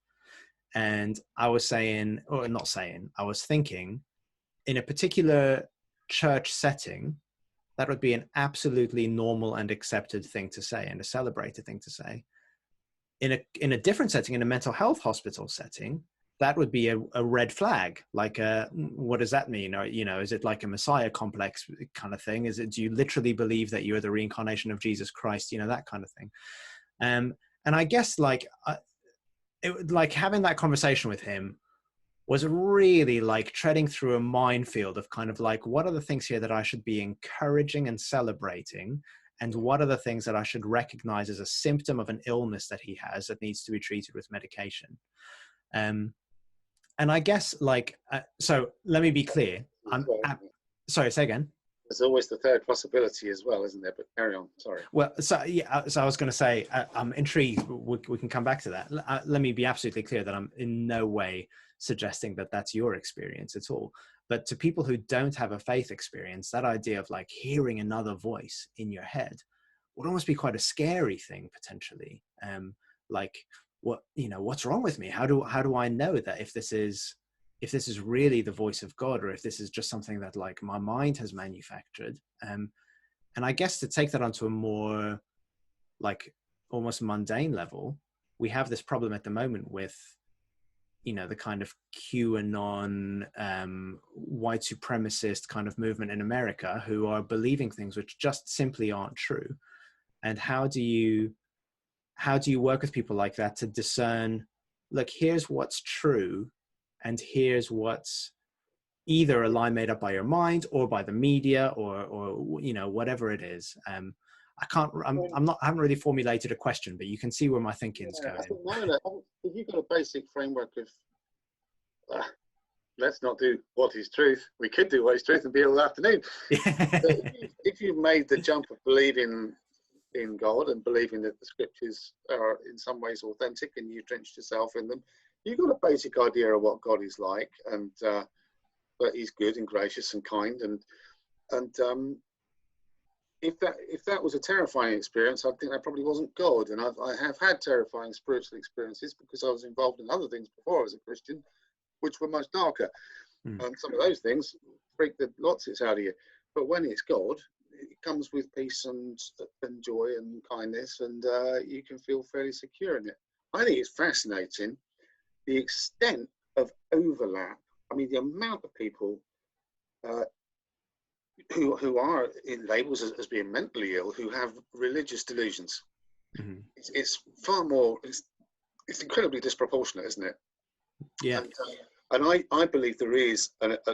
And I was saying, or not saying, I was thinking, in a particular church setting, that would be an absolutely normal and accepted thing to say and a celebrated thing to say. In a different setting, in a mental health hospital setting, that would be a red flag. Like, what does that mean? Or, is it like a Messiah complex kind of thing? Do you literally believe that you are the reincarnation of Jesus Christ? That kind of thing. And I guess like having that conversation with him was really like treading through a minefield of kind of like, what are the things here that I should be encouraging and celebrating? And what are the things that I should recognize as a symptom of an illness that he has that needs to be treated with medication? And I guess so let me be clear. Sorry, say again. There's always the third possibility as well, isn't there? But carry on, sorry. Well, so yeah, so I was going to say, I'm intrigued. We can come back to that. Let me be absolutely clear that I'm in no way suggesting that that's your experience at all. But to people who don't have a faith experience, that idea of like hearing another voice in your head would almost be quite a scary thing potentially. Like, what's wrong with me? How do I know that if this is really the voice of God, or if this is just something that like my mind has manufactured? And I guess to take that onto a more like almost mundane level, we have this problem at the moment with the kind of QAnon, white supremacist kind of movement in America, who are believing things which just simply aren't true. And how do you work with people like that to discern, look, here's what's true, and here's what's either a lie made up by your mind or by the media or whatever it is. I haven't really formulated a question, but you can see where my thinking's going. If you've got a basic framework of, let's not do what is truth. We could do what is truth and be here all afternoon. If you've made the jump of believing in God and believing that the scriptures are in some ways authentic and you've drenched yourself in them, you've got a basic idea of what God is like, and that he's good and gracious and kind. And if that was a terrifying experience, I think that probably wasn't God. And I have had terrifying spiritual experiences because I was involved in other things before I was a Christian, which were much darker. And some of those things freak the lots out of you. But when it's God, it comes with peace and joy and kindness, and you can feel fairly secure in it. I think it's fascinating, the extent of overlap. I mean, the amount of people who are in labels as being mentally ill, who have religious delusions. Mm-hmm. It's far more, it's incredibly disproportionate, isn't it? Yeah. And I believe there is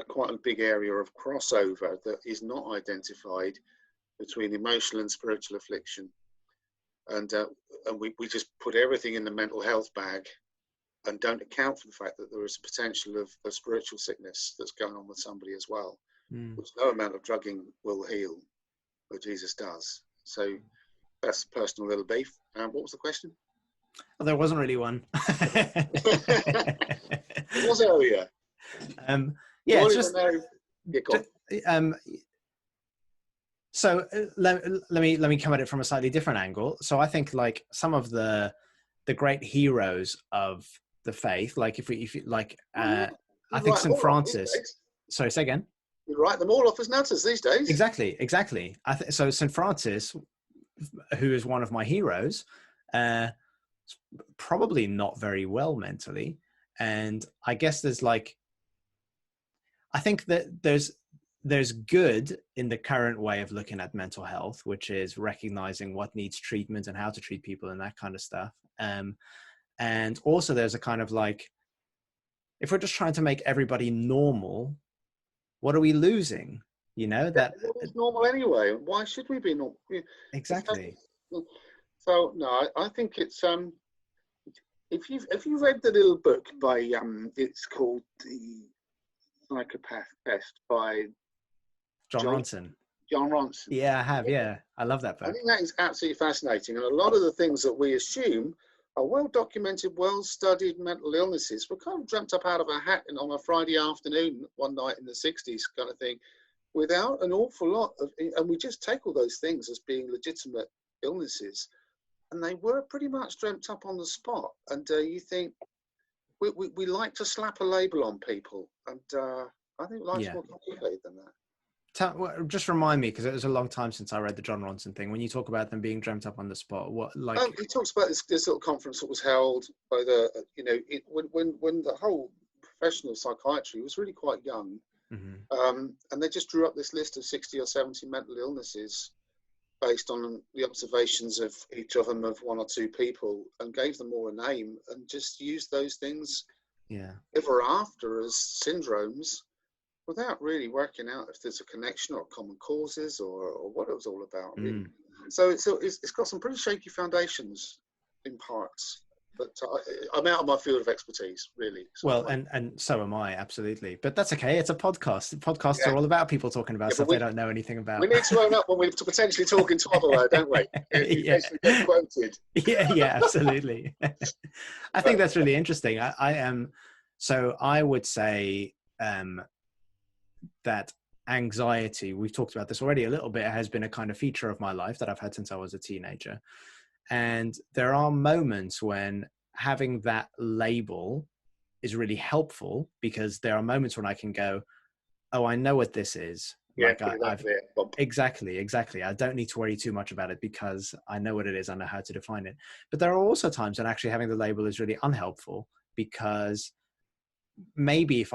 quite a big area of crossover that is not identified between emotional and spiritual affliction. And we just put everything in the mental health bag and don't account for the fact that there is a potential of spiritual sickness that's going on with somebody as well, which no amount of drugging will heal, but Jesus does. So that's a personal little beef. What was the question? Well, there wasn't really one. It was earlier. Yeah, it's just. So let me come at it from a slightly different angle. So I think like some of the great heroes of the faith, like if you like, I think St. Francis. Sorry, say again. You write them all off as nutters these days. Exactly. So St. Francis, who is one of my heroes, probably not very well mentally, and I guess there's like, I think that there's good in the current way of looking at mental health, which is recognizing what needs treatment and how to treat people and that kind of stuff. And also there's a kind of like, if we're just trying to make everybody normal, what are we losing? You know, that it's normal anyway. Why should we be normal? Exactly. So no, I think it's if you read the little book by it's called The Psychopath Test by John Ronson. John Ronson. Yeah, I have. Yeah, I love that book. I think that is absolutely fascinating, and a lot of the things that we assume are well documented, well studied mental illnesses were kind of dreamt up out of a hat on a Friday afternoon one night in the 60s, kind of thing, without an awful lot of, and we just take all those things as being legitimate illnesses, and they were pretty much dreamt up on the spot. And you think we like to slap a label on people, and I think life's more complicated than that. Just remind me, because it was a long time since I read the John Ronson thing. When you talk about them being dreamt up on the spot, what like? He talks about this little conference that was held by the, when the whole professional psychiatry was really quite young, and they just drew up this list of 60 or 70 mental illnesses based on the observations of each of them of one or two people, and gave them all a name, and just used those things ever after as syndromes, without really working out if there's a connection or common causes or what it was all about. Really. So it's got some pretty shaky foundations in parts, but I'm out of my field of expertise, really. So well, and so am I, absolutely. But that's okay. It's a podcast. Podcasts are all about people talking about stuff they don't know anything about. We need to own up when we're potentially talking twaddle, don't we? In case we get quoted. Yeah, absolutely. I think that's really interesting. So I would say that anxiety, we've talked about this already a little bit, has been a kind of feature of my life that I've had since I was a teenager. And there are moments when having that label is really helpful, because there are moments when I can go, oh, I know what this is. Yeah, like exactly. I don't need to worry too much about it because I know what it is. I know how to define it. But there are also times when actually having the label is really unhelpful, because maybe if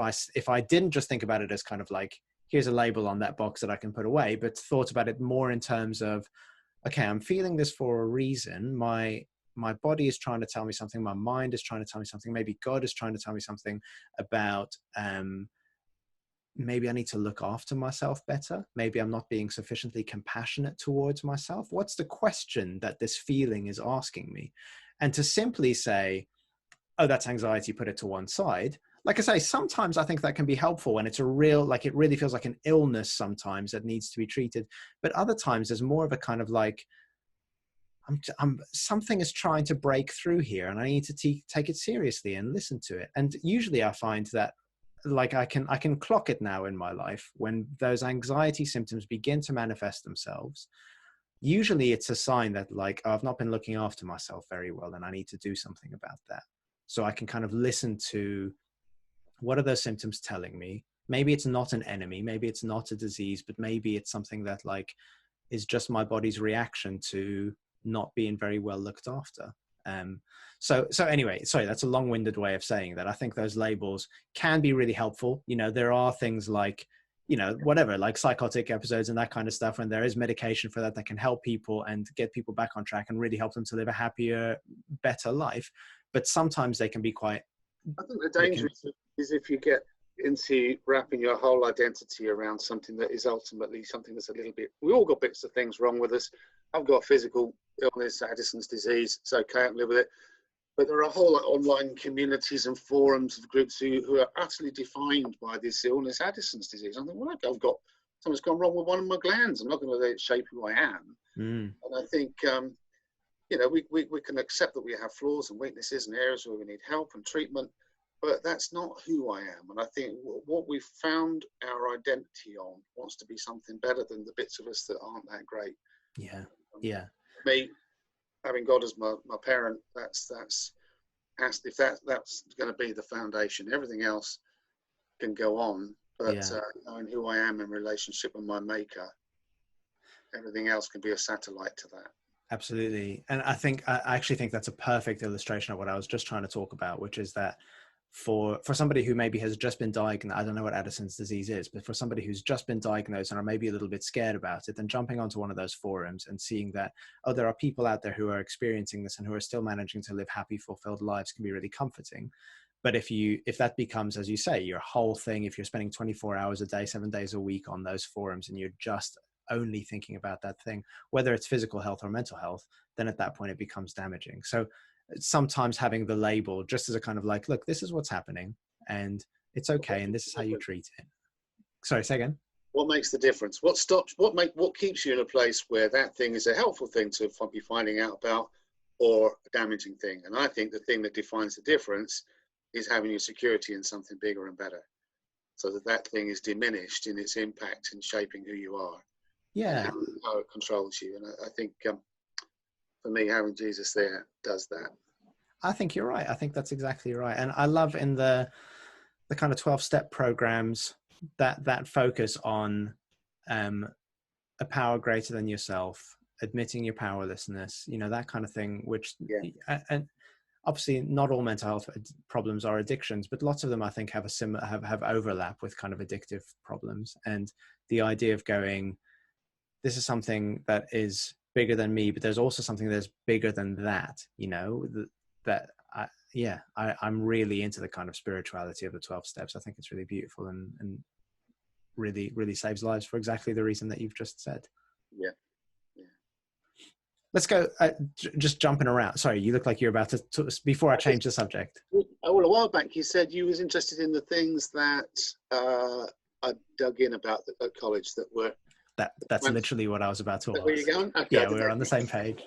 I didn't just think about it as kind of like, here's a label on that box that I can put away, but thought about it more in terms of, okay, I'm feeling this for a reason. My body is trying to tell me something. My mind is trying to tell me something. Maybe God is trying to tell me something about, maybe I need to look after myself better. Maybe I'm not being sufficiently compassionate towards myself. What's the question that this feeling is asking me? And to simply say, oh, that's anxiety, put it to one side. Like I say, sometimes I think that can be helpful when it's a real, like it really feels like an illness sometimes that needs to be treated. But other times there's more of a kind of like, something is trying to break through here and I need to take it seriously and listen to it. And usually I find that like I can clock it now in my life when those anxiety symptoms begin to manifest themselves. Usually it's a sign that like, oh, I've not been looking after myself very well and I need to do something about that. So I can kind of listen to, what are those symptoms telling me? Maybe it's not an enemy, maybe it's not a disease, but maybe it's something that like is just my body's reaction to not being very well looked after. So anyway, sorry, that's a long-winded way of saying that. I think those labels can be really helpful. You know, there are things like, you know, whatever, like psychotic episodes and that kind of stuff, when there is medication for that can help people and get people back on track and really help them to live a happier, better life. But sometimes they can be quite... I think the danger is if you get into wrapping your whole identity around something that is ultimately something that's a little bit... We all got bits of things wrong with us. I've got physical illness, Addison's disease. It's okay, I can live with it. but there are a whole lot of online communities and forums of groups who are utterly defined by this illness, Addison's disease. I think, well, I've got something's gone wrong with one of my glands. I'm not going to let it shape who I am. And I think, you know, we can accept that we have flaws and weaknesses and areas where we need help and treatment, but that's not who I am. And I think what we've found our identity on wants to be something better than the bits of us that aren't that great. Yeah. Yeah. Me, having God as my parent, that's if that's going to be the foundation. Everything else can go on, but knowing who I am in relationship with my maker, everything else can be a satellite to that. Absolutely. And I actually think that's a perfect illustration of what I was just trying to talk about, which is that for somebody who maybe has just been diagnosed, I don't know what Addison's disease is, but for somebody who's just been diagnosed and are maybe a little bit scared about it, then jumping onto one of those forums and seeing that, oh, there are people out there who are experiencing this and who are still managing to live happy, fulfilled lives can be really comforting. But if that becomes, as you say, your whole thing, if you're spending 24 hours a day, 7 days a week on those forums, and you're just only thinking about that thing, whether it's physical health or mental health, then at that point it becomes damaging. So sometimes having the label just as a kind of like, look, this is what's happening and it's okay, and this is how you treat it. Sorry, say again. What makes the difference? What keeps you in a place where that thing is a helpful thing to be finding out about, or a damaging thing? And I think the thing that defines the difference is having your security in something bigger and better, so that thing is diminished in its impact in shaping who you are. Yeah. How it controls you. And I think for me, having Jesus there does that. I think you're right. I think that's exactly right. And I love in the kind of 12-step programs that focus on a power greater than yourself, admitting your powerlessness, you know, that kind of thing, which, and obviously not all mental health problems are addictions, but lots of them I think have have overlap with kind of addictive problems. And the idea of going, this is something that is bigger than me, but there's also something that's bigger than that, you know, I'm really into the kind of spirituality of the 12 steps. I think it's really beautiful and really, really saves lives for exactly the reason that you've just said. Yeah. Let's go, just jumping around. Sorry, you look like you're about to before I change the subject. Well, a while back you said you was interested in the things that I dug in about at college that were... That's literally what I was about to ask. Where you going? Okay, yeah, we're on the same page.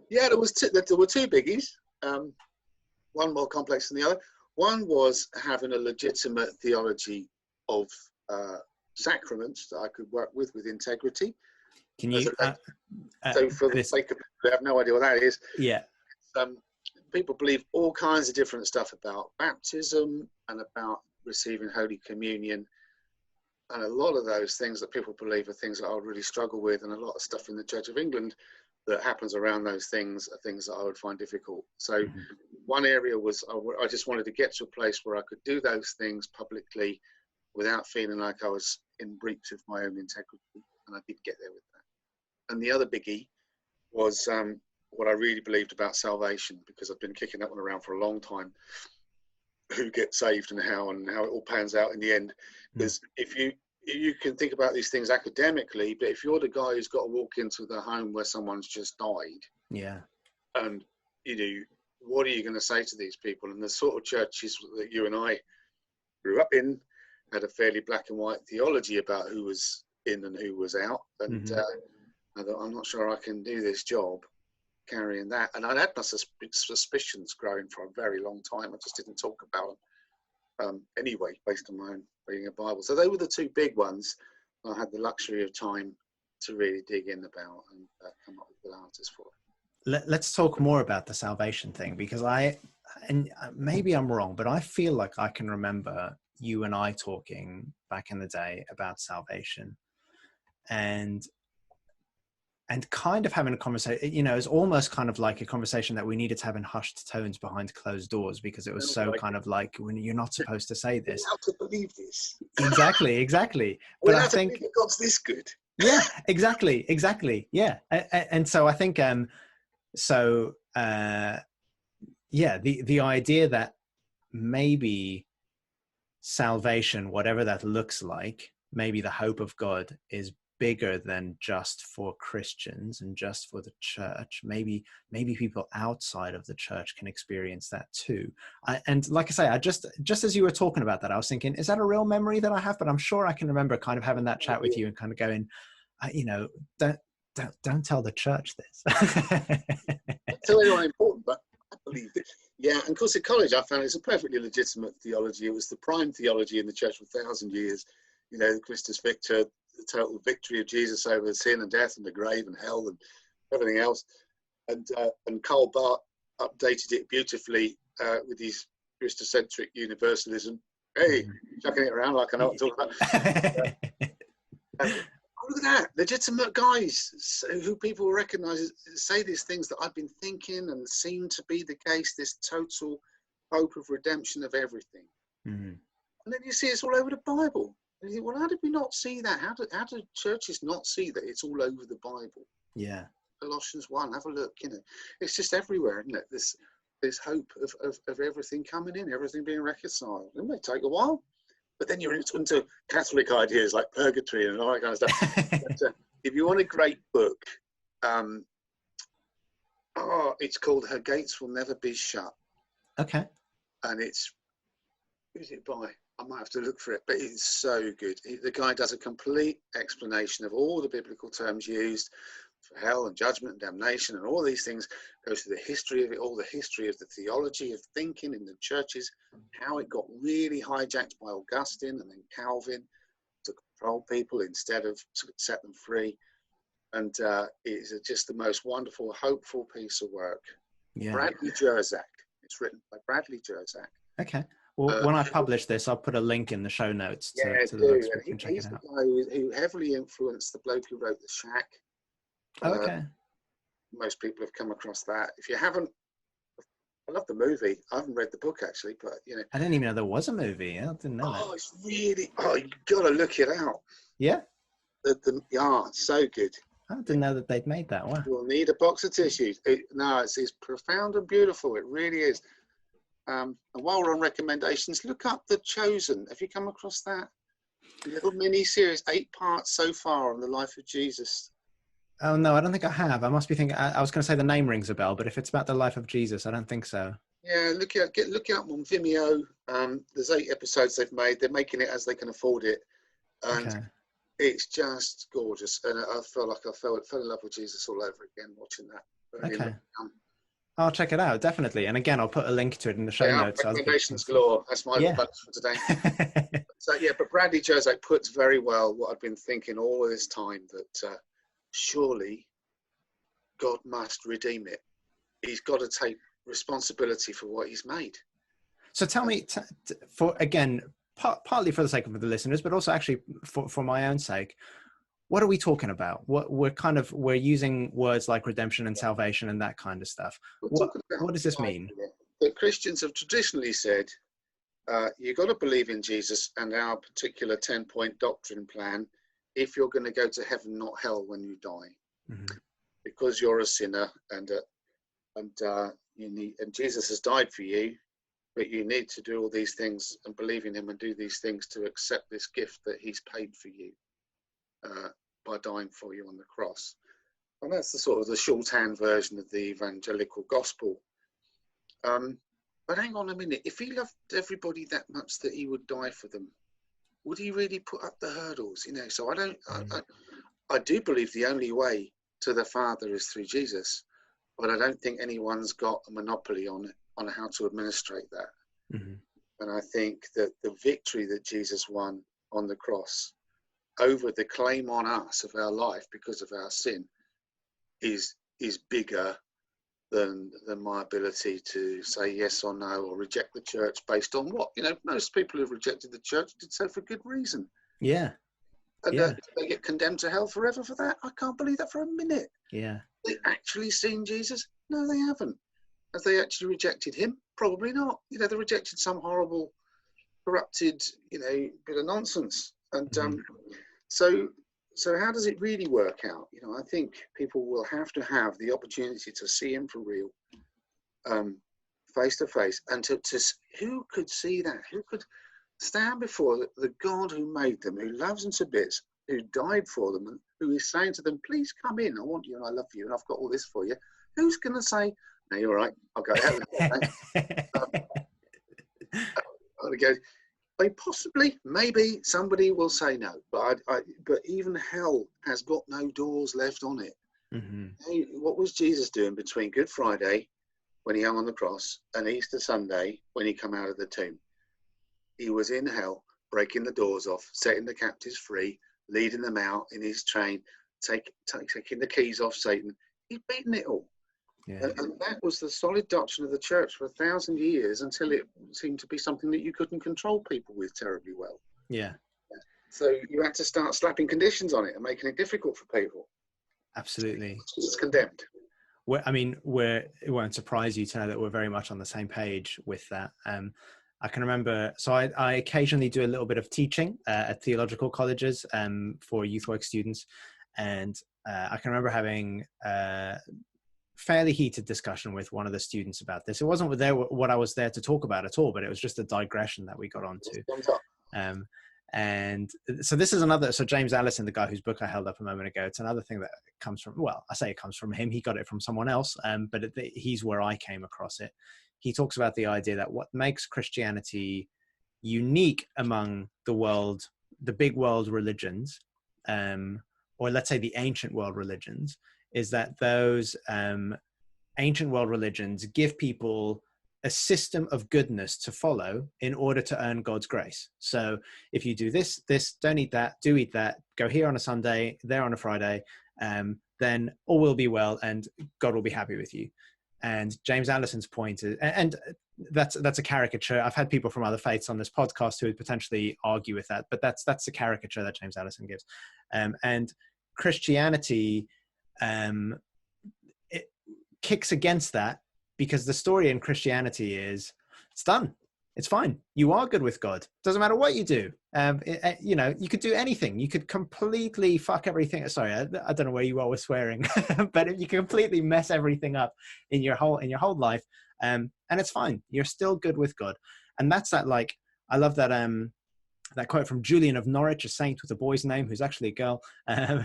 Yeah, there were two biggies. One more complex than the other. One was having a legitimate theology of sacraments that I could work with integrity. Can you? So for the sake of, I have no idea what that is. Yeah. People believe all kinds of different stuff about baptism and about receiving Holy Communion, and a lot of those things that people believe are things that I would really struggle with, and a lot of stuff in the Church of England that happens around those things are things that I would find difficult. So one area was I just wanted to get to a place where I could do those things publicly without feeling like I was in breach of my own integrity, and I did get there with that. And the other biggie was what I really believed about salvation, because I've been kicking that one around for a long time. Who gets saved and how it all pans out in the end. Because if you can think about these things academically, but if you're the guy who's got to walk into the home where someone's just died, and you know, what are you going to say to these people? And the sort of churches that you and I grew up in had a fairly black and white theology about who was in and who was out, and I thought, I'm not sure I can do this job carrying that. And I'd had my suspicions growing for a very long time. I just didn't talk about them anyway, based on my own reading of Bible. So they were the two big ones I had the luxury of time to really dig in about and come up with good answers for. Let's talk more about the salvation thing, because and maybe I'm wrong, but I feel like I can remember you and I talking back in the day about salvation, and kind of having a conversation, you know, it's almost kind of like a conversation that we needed to have in hushed tones behind closed doors, because it was so kind of like, when you're not supposed to say this. How to believe this? Exactly. But I think God's this good. Yeah, exactly. Yeah. And so I think, the idea that maybe salvation, whatever that looks like, maybe the hope of God is bigger than just for Christians and just for the church. Maybe people outside of the church can experience that too. And like I say, I just as you were talking about that, I was thinking, is that a real memory that I have? But I'm sure I can remember kind of having that chat with you and kind of going, don't tell the church this. Tell anyone important, but I believe it. Yeah, and of course at college I found it's a perfectly legitimate theology. It was the prime theology in the church for 1,000 years. The Christus Victor, the total victory of Jesus over sin and death and the grave and hell and everything else. And Karl Barth updated it beautifully with his Christocentric universalism. Hey, chucking it around like I know what I'm talking about. Look at that, legitimate guys who people recognise say these things that I've been thinking and seem to be the case, this total hope of redemption of everything. And then you see it's all over the Bible. And you think, well, how did we not see that? How do churches not see that it's all over the Bible? Yeah. Colossians 1, have a look, it's just everywhere, isn't it? This hope of everything coming in, everything being reconciled. It may take a while. But then you're into Catholic ideas like purgatory and all that kind of stuff. But, if you want a great book, it's called Her Gates Will Never Be Shut. Okay. And who's it by? I might have to look for it, but it's so good. The guy does a complete explanation of all the biblical terms used for hell and judgment and damnation and all these things, goes through the history of it all, the history of the theology of thinking in the churches, how it got really hijacked by Augustine and then Calvin to control people instead of to set them free. And it's just the most wonderful, hopeful piece of work. Yeah. Bradley Jersak. It's written by Bradley Jersak. Okay. Well, when I publish this, I'll put a link in the show notes to the books. We can check he's it out. the guy who heavily influenced the bloke who wrote The Shack. Okay. Most people have come across that. If you haven't, I love the movie. I haven't read the book actually, but I didn't even know there was a movie. I didn't know that. It's really, you got to look it out. Yeah. It's so good. I didn't know that they'd made that. Wow. You'll need a box of tissues. It's profound and beautiful. It really is. And while we're on recommendations, look up The Chosen. Have you come across that? A little mini series, 8 parts so far on the life of Jesus. Oh no, I don't think I have. I must be thinking. I was going to say the name rings a bell, but if it's about the life of Jesus, I don't think so. Yeah, look it up on Vimeo. There's 8 episodes they've made. They're making it as they can afford it, and it's just gorgeous. And I feel like I fell in love with Jesus all over again watching that. Okay. I'll check it out, definitely. And again, I'll put a link to it in the show notes. Recommendations galore. That's my bonus for today. But Bradley Jersak puts very well what I've been thinking all of this time, that surely God must redeem it. He's got to take responsibility for what he's made. So tell me, partly for the sake of the listeners, but also actually for my own sake, what are we talking about? We're using words like redemption and salvation and that kind of stuff. What does this mean? The Christians have traditionally said, you've got to believe in Jesus and our particular 10-point doctrine plan if you're going to go to heaven, not hell, when you die, because you're a sinner and Jesus has died for you, but you need to do all these things and believe in him and do these things to accept this gift that he's paid for you. By dying for you on the cross. And that's the sort of the shorthand version of the evangelical gospel. But hang on a minute, if he loved everybody that much that he would die for them, would he really put up the hurdles? So I do believe the only way to the Father is through Jesus, but I don't think anyone's got a monopoly on how to administrate that. And I think that the victory that Jesus won on the cross over the claim on us of our life because of our sin is bigger than my ability to say yes or no or reject the church based on what most people who've rejected the church did so for good reason. And they get condemned to hell forever for that. I can't believe that for a minute. They actually seen Jesus? No, they haven't. Have they actually rejected him? Probably not. They rejected some horrible corrupted bit of nonsense. And so how does it really work out? I think people will have to have the opportunity to see him for real, face to face, and to who could see that? Who could stand before the God who made them, who loves them to bits, who died for them, and who is saying to them, please come in, I want you and I love you and I've got all this for you. Who's going to say, no, you're all right, I'll go out with you. I mean, possibly, maybe somebody will say no, but but even hell has got no doors left on it. Mm-hmm. Hey, what was Jesus doing between Good Friday, when he hung on the cross, and Easter Sunday, when he come out of the tomb? He was in hell, breaking the doors off, setting the captives free, leading them out in his train, taking the keys off Satan. He's beaten it all. Yeah. And that was the solid doctrine of the church for 1,000 years, until it seemed to be something that you couldn't control people with terribly well. Yeah. So you had to start slapping conditions on it and making it difficult for people. Absolutely. It's condemned. It won't surprise you to know that we're very much on the same page with that. I can remember, so I occasionally do a little bit of teaching at theological colleges for youth work students. And I can remember having fairly heated discussion with one of the students about this. It wasn't what I was there to talk about at all, but it was just a digression that we got onto. And so this is another, so James Allison, the guy whose book I held up a moment ago, it's another thing that comes from, well, I say it comes from him, he got it from someone else, but he's where I came across it. He talks about the idea that what makes Christianity unique among the big world religions, or let's say the ancient world religions, is that those ancient world religions give people a system of goodness to follow in order to earn God's grace. So if you do this, don't eat that, do eat that, go here on a Sunday, there on a Friday, then all will be well and God will be happy with you. And James Allison's point is, and that's a caricature. I've had people from other faiths on this podcast who would potentially argue with that, but that's the caricature that James Allison gives. And Christianity, it kicks against that, because the story in Christianity is, it's done. It's fine. You are good with God. Doesn't matter what you do. You could do anything. You could completely fuck everything. Sorry, I don't know where you are with swearing, but if you completely mess everything up in your whole life, and it's fine. You're still good with God. And that's that. Like, I love that. That quote from Julian of Norwich, a saint with a boy's name, who's actually a girl,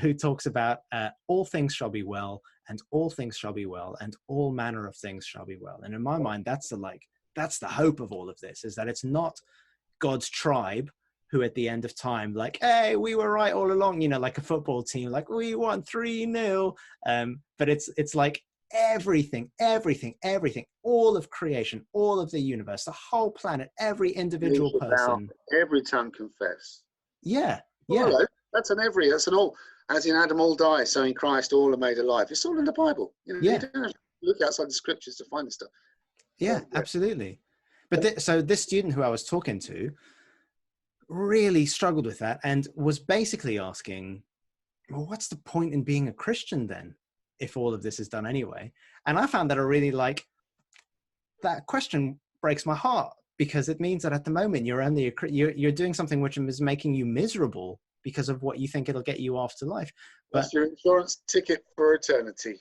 who talks about all things shall be well, and all things shall be well, and all manner of things shall be well. And in my mind, that's the hope of all of this, is that it's not God's tribe who at the end of time, like, hey, we were right all along, like a football team, like we won 3-0. But it's like everything, all of creation, all of the universe, the whole planet, every individual person. Every tongue confess. Yeah. Hello. That's an all. As in Adam all die, so in Christ all are made alive. It's all in the Bible. You don't have to look outside the scriptures to find this stuff. Yeah, absolutely. But so this student who I was talking to really struggled with that and was basically asking, well, what's the point in being a Christian then, if all of this is done anyway? And I found that that question breaks my heart, because it means that at the moment you're doing something which is making you miserable because of what you think it'll get you after life. But that's your insurance ticket for eternity.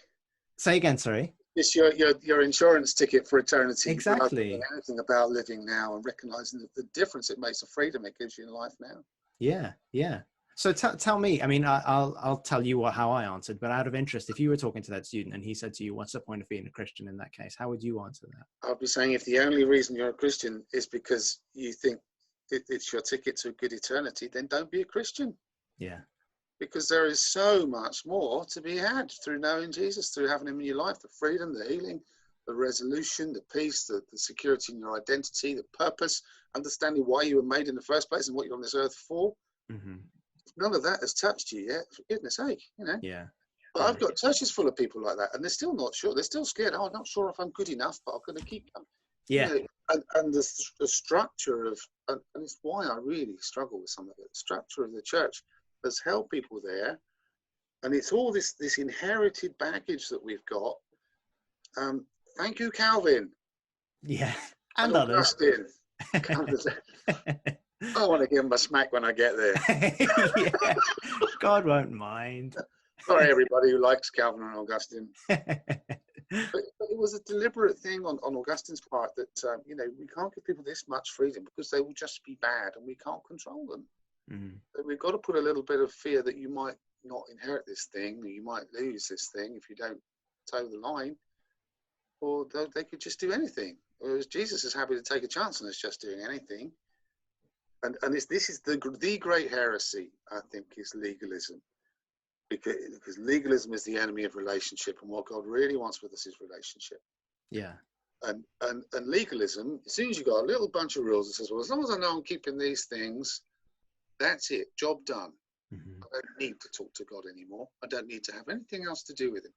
Say again, sorry. It's your insurance ticket for eternity. Exactly. Anything about living now and recognizing the difference it makes, the freedom it gives you in life now. Yeah. So tell me, I mean, I'll tell you how I answered, but out of interest, if you were talking to that student and he said to you, what's the point of being a Christian in that case? How would you answer that? I'd be saying, if the only reason you're a Christian is because you think it's your ticket to a good eternity, then don't be a Christian. Yeah. Because there is so much more to be had through knowing Jesus, through having him in your life, the freedom, the healing, the resolution, the peace, the security in your identity, the purpose, understanding why you were made in the first place and what you're on this earth for. Mm-hmm. None of that has touched you yet, for goodness sake, Yeah. But I've got churches full of people like that, and they're still not sure. They're still scared. Oh, I'm not sure if I'm good enough, but I'm going to keep them. Yeah. And the structure of, and it's why I really struggle with some of it, the structure of the church has held people there, and it's all this inherited baggage that we've got. Thank you, Calvin. Yeah, and others. I want to give him a smack when I get there. Yeah. God won't mind. Sorry, everybody who likes Calvin and Augustine. But it was a deliberate thing on Augustine's part that, we can't give people this much freedom because they will just be bad and we can't control them. So we've got to put a little bit of fear that you might not inherit this thing, or you might lose this thing if you don't toe the line, or they could just do anything. Whereas Jesus is happy to take a chance on us just doing anything. And this is the great heresy, I think, is legalism. Because legalism is the enemy of relationship, and what God really wants with us is relationship. Yeah. And legalism, as soon as you've got a little bunch of rules that says, well, as long as I know I'm keeping these things, that's it, job done. I don't need to talk to God anymore. I don't need to have anything else to do with him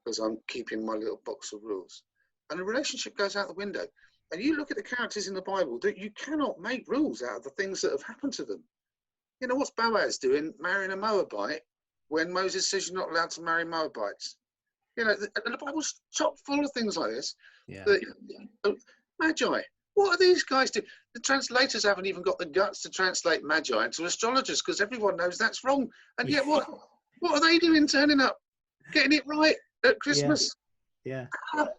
because I'm keeping my little box of rules. And the relationship goes out the window. And you look at the characters in the Bible, that you cannot make rules out of the things that have happened to them. You know, what's Boaz doing, marrying a Moabite, when Moses says you're not allowed to marry Moabites? You know, and the Bible's chock full of things like this. Yeah. Magi, what are these guys doing? The translators haven't even got the guts to translate Magi into astrologers because everyone knows that's wrong. And yet, what are they doing turning up, getting it right at Christmas? Yeah.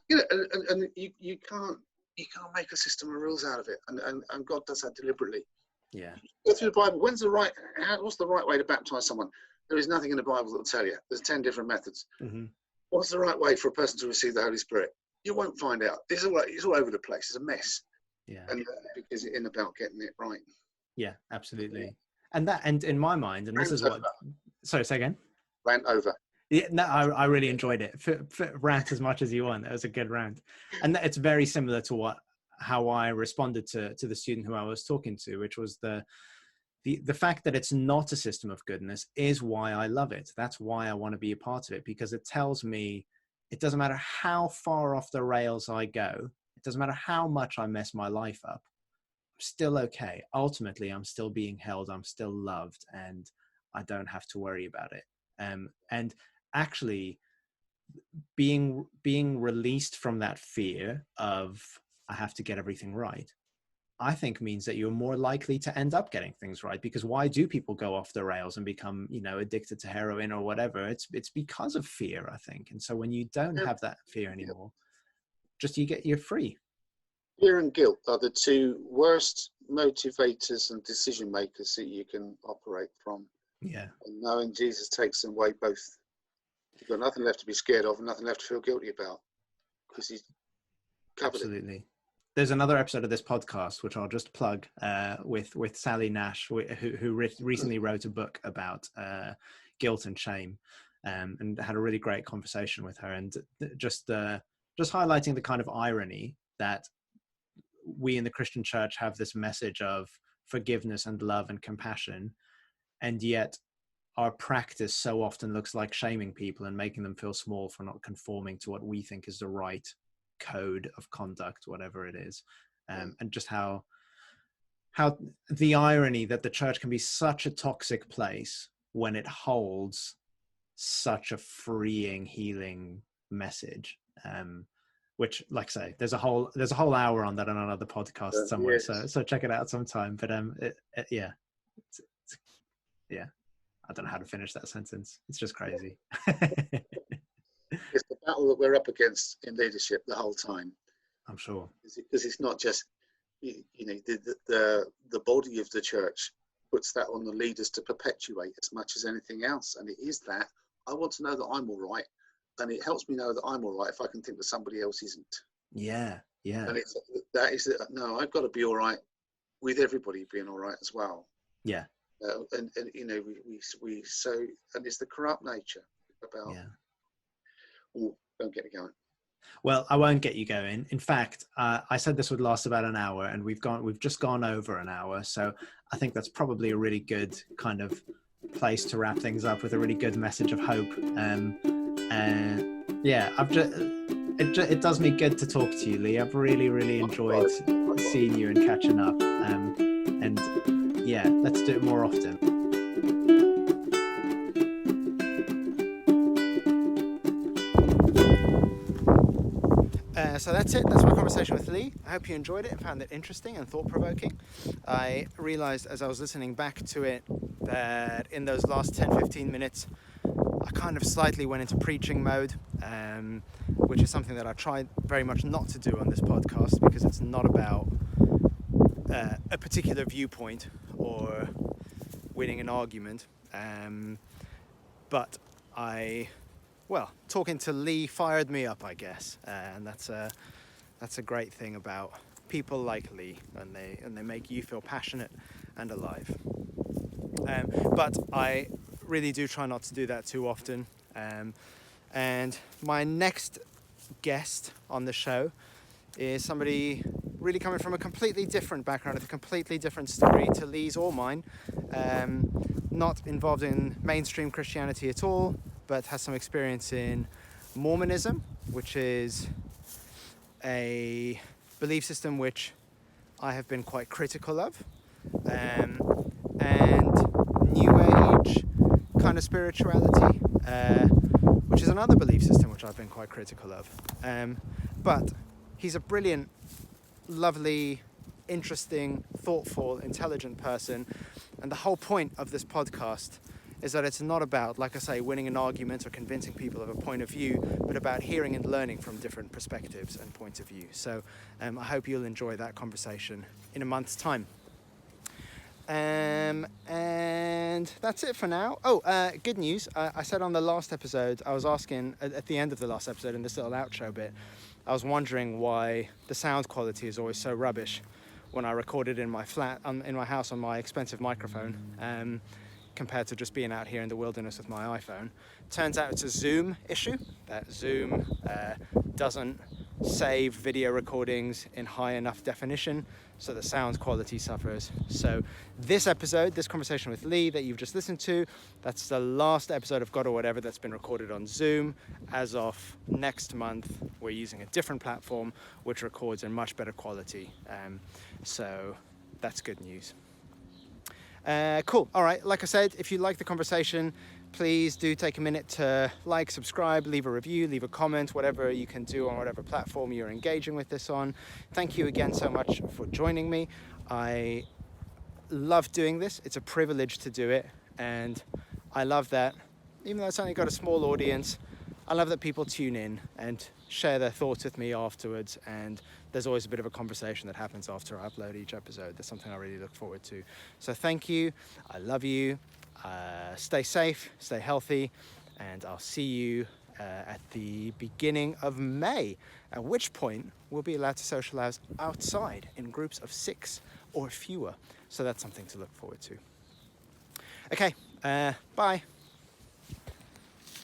You know, and you can't make a system of rules out of it. And God does that deliberately. Yeah. Go through the Bible. What's the right way to baptize someone? There is nothing in the Bible that will tell you. There's 10 different methods. What's the right way for a person to receive the Holy Spirit? You won't find out. It's all over the place. It's a mess. Yeah. And because it's in about getting it right. Yeah, absolutely. And in my mind, and this is what. Sorry, say again. Rant over. Yeah, no, I really enjoyed it. Rant as much as you want. That was a good rant, and it's very similar to how I responded to the student who I was talking to, which was the fact that it's not a system of goodness is why I love it. That's why I want to be a part of it, because it tells me it doesn't matter how far off the rails I go. It doesn't matter how much I mess my life up. I'm still okay. Ultimately, I'm still being held. I'm still loved, and I don't have to worry about it. And actually, being released from that fear of I have to get everything right, I think means that you're more likely to end up getting things right. Because why do people go off the rails and become, addicted to heroin or whatever? It's because of fear, I think. And so when you don't have that fear anymore, you're free. Fear and guilt are the two worst motivators and decision makers that you can operate from. Yeah. And knowing Jesus takes them away both. You've got nothing left to be scared of and nothing left to feel guilty about because he's covered Absolutely. It. There's another episode of this podcast, which I'll just plug, with Sally Nash, who recently wrote a book about guilt and shame, and had a really great conversation with her, and just highlighting the kind of irony that we in the Christian church have this message of forgiveness and love and compassion, and yet our practice so often looks like shaming people and making them feel small for not conforming to what we think is the right code of conduct, whatever it is. And just how the irony that the church can be such a toxic place when it holds such a freeing, healing message. Which, like I say, there's a whole hour on that on another podcast somewhere. Yes. So check it out sometime. But yeah. I don't know how to finish that sentence. It's just crazy. It's the battle that we're up against in leadership the whole time. I'm sure. Because it's not just, the body of the church puts that on the leaders to perpetuate as much as anything else. And it is that I want to know that I'm all right. And it helps me know that I'm all right if I can think that somebody else isn't. Yeah. And no, I've got to be all right with everybody being all right as well. Yeah. And we so, and it's the corrupt nature about. Yeah. Ooh, don't get me going. Well, I won't get you going. In fact, I said this would last about an hour, and we've just gone over an hour. So I think that's probably a really good kind of place to wrap things up with a really good message of hope. Yeah, it does me good to talk to you, Leigh. I've really, really enjoyed seeing you and catching up. And yeah, let's do it more often. So that's it. That's my conversation with Leigh. I hope you enjoyed it and found it interesting and thought-provoking. I realized as I was listening back to it that in those last 10-15 minutes, I kind of slightly went into preaching mode, which is something that I tried very much not to do on this podcast, because it's not about a particular viewpoint or winning an argument. But talking to Leigh fired me up, I guess, and that's a great thing about people like Leigh, and they make you feel passionate and alive. But I really do try not to do that too often. And my next guest on the show is somebody really coming from a completely different background, with a completely different story to Leigh's or mine. Not involved in mainstream Christianity at all, but has some experience in Mormonism, which is a belief system which I have been quite critical of, and New Age kind of spirituality, which is another belief system which I've been quite critical of. But he's a brilliant, lovely, interesting, thoughtful, intelligent person, and the whole point of this podcast is that it's not about, like I say, winning an argument or convincing people of a point of view, but about hearing and learning from different perspectives and points of view. So I hope you'll enjoy that conversation in a month's time. And that's it for now. Good news. I said on the last episode, I was asking at the end of the last episode, in this little outro bit, I was wondering why the sound quality is always so rubbish when I recorded in my flat, in my house on my expensive microphone, compared to just being out here in the wilderness with my iPhone. Turns out it's a Zoom issue, that Zoom doesn't save video recordings in high enough definition, so the sound quality suffers. So this episode, this conversation with Leigh that you've just listened to, that's the last episode of God or Whatever that's been recorded on Zoom. As of next month, we're using a different platform which records in much better quality. So that's good news. Cool. All right. Like I said, if you like the conversation, please do take a minute to like, subscribe, leave a review, leave a comment, whatever you can do on whatever platform you're engaging with this on. Thank you again so much for joining me. I love doing this. It's a privilege to do it. And I love that, even though it's only got a small audience, I love that people tune in and share their thoughts with me afterwards, and there's always a bit of a conversation that happens after I upload each episode. That's something I really look forward to. So thank you. I love you. Stay safe, stay healthy, and I'll see you at the beginning of May, at which point we'll be allowed to socialize outside in groups of 6 or fewer. So that's something to look forward to. Okay, bye.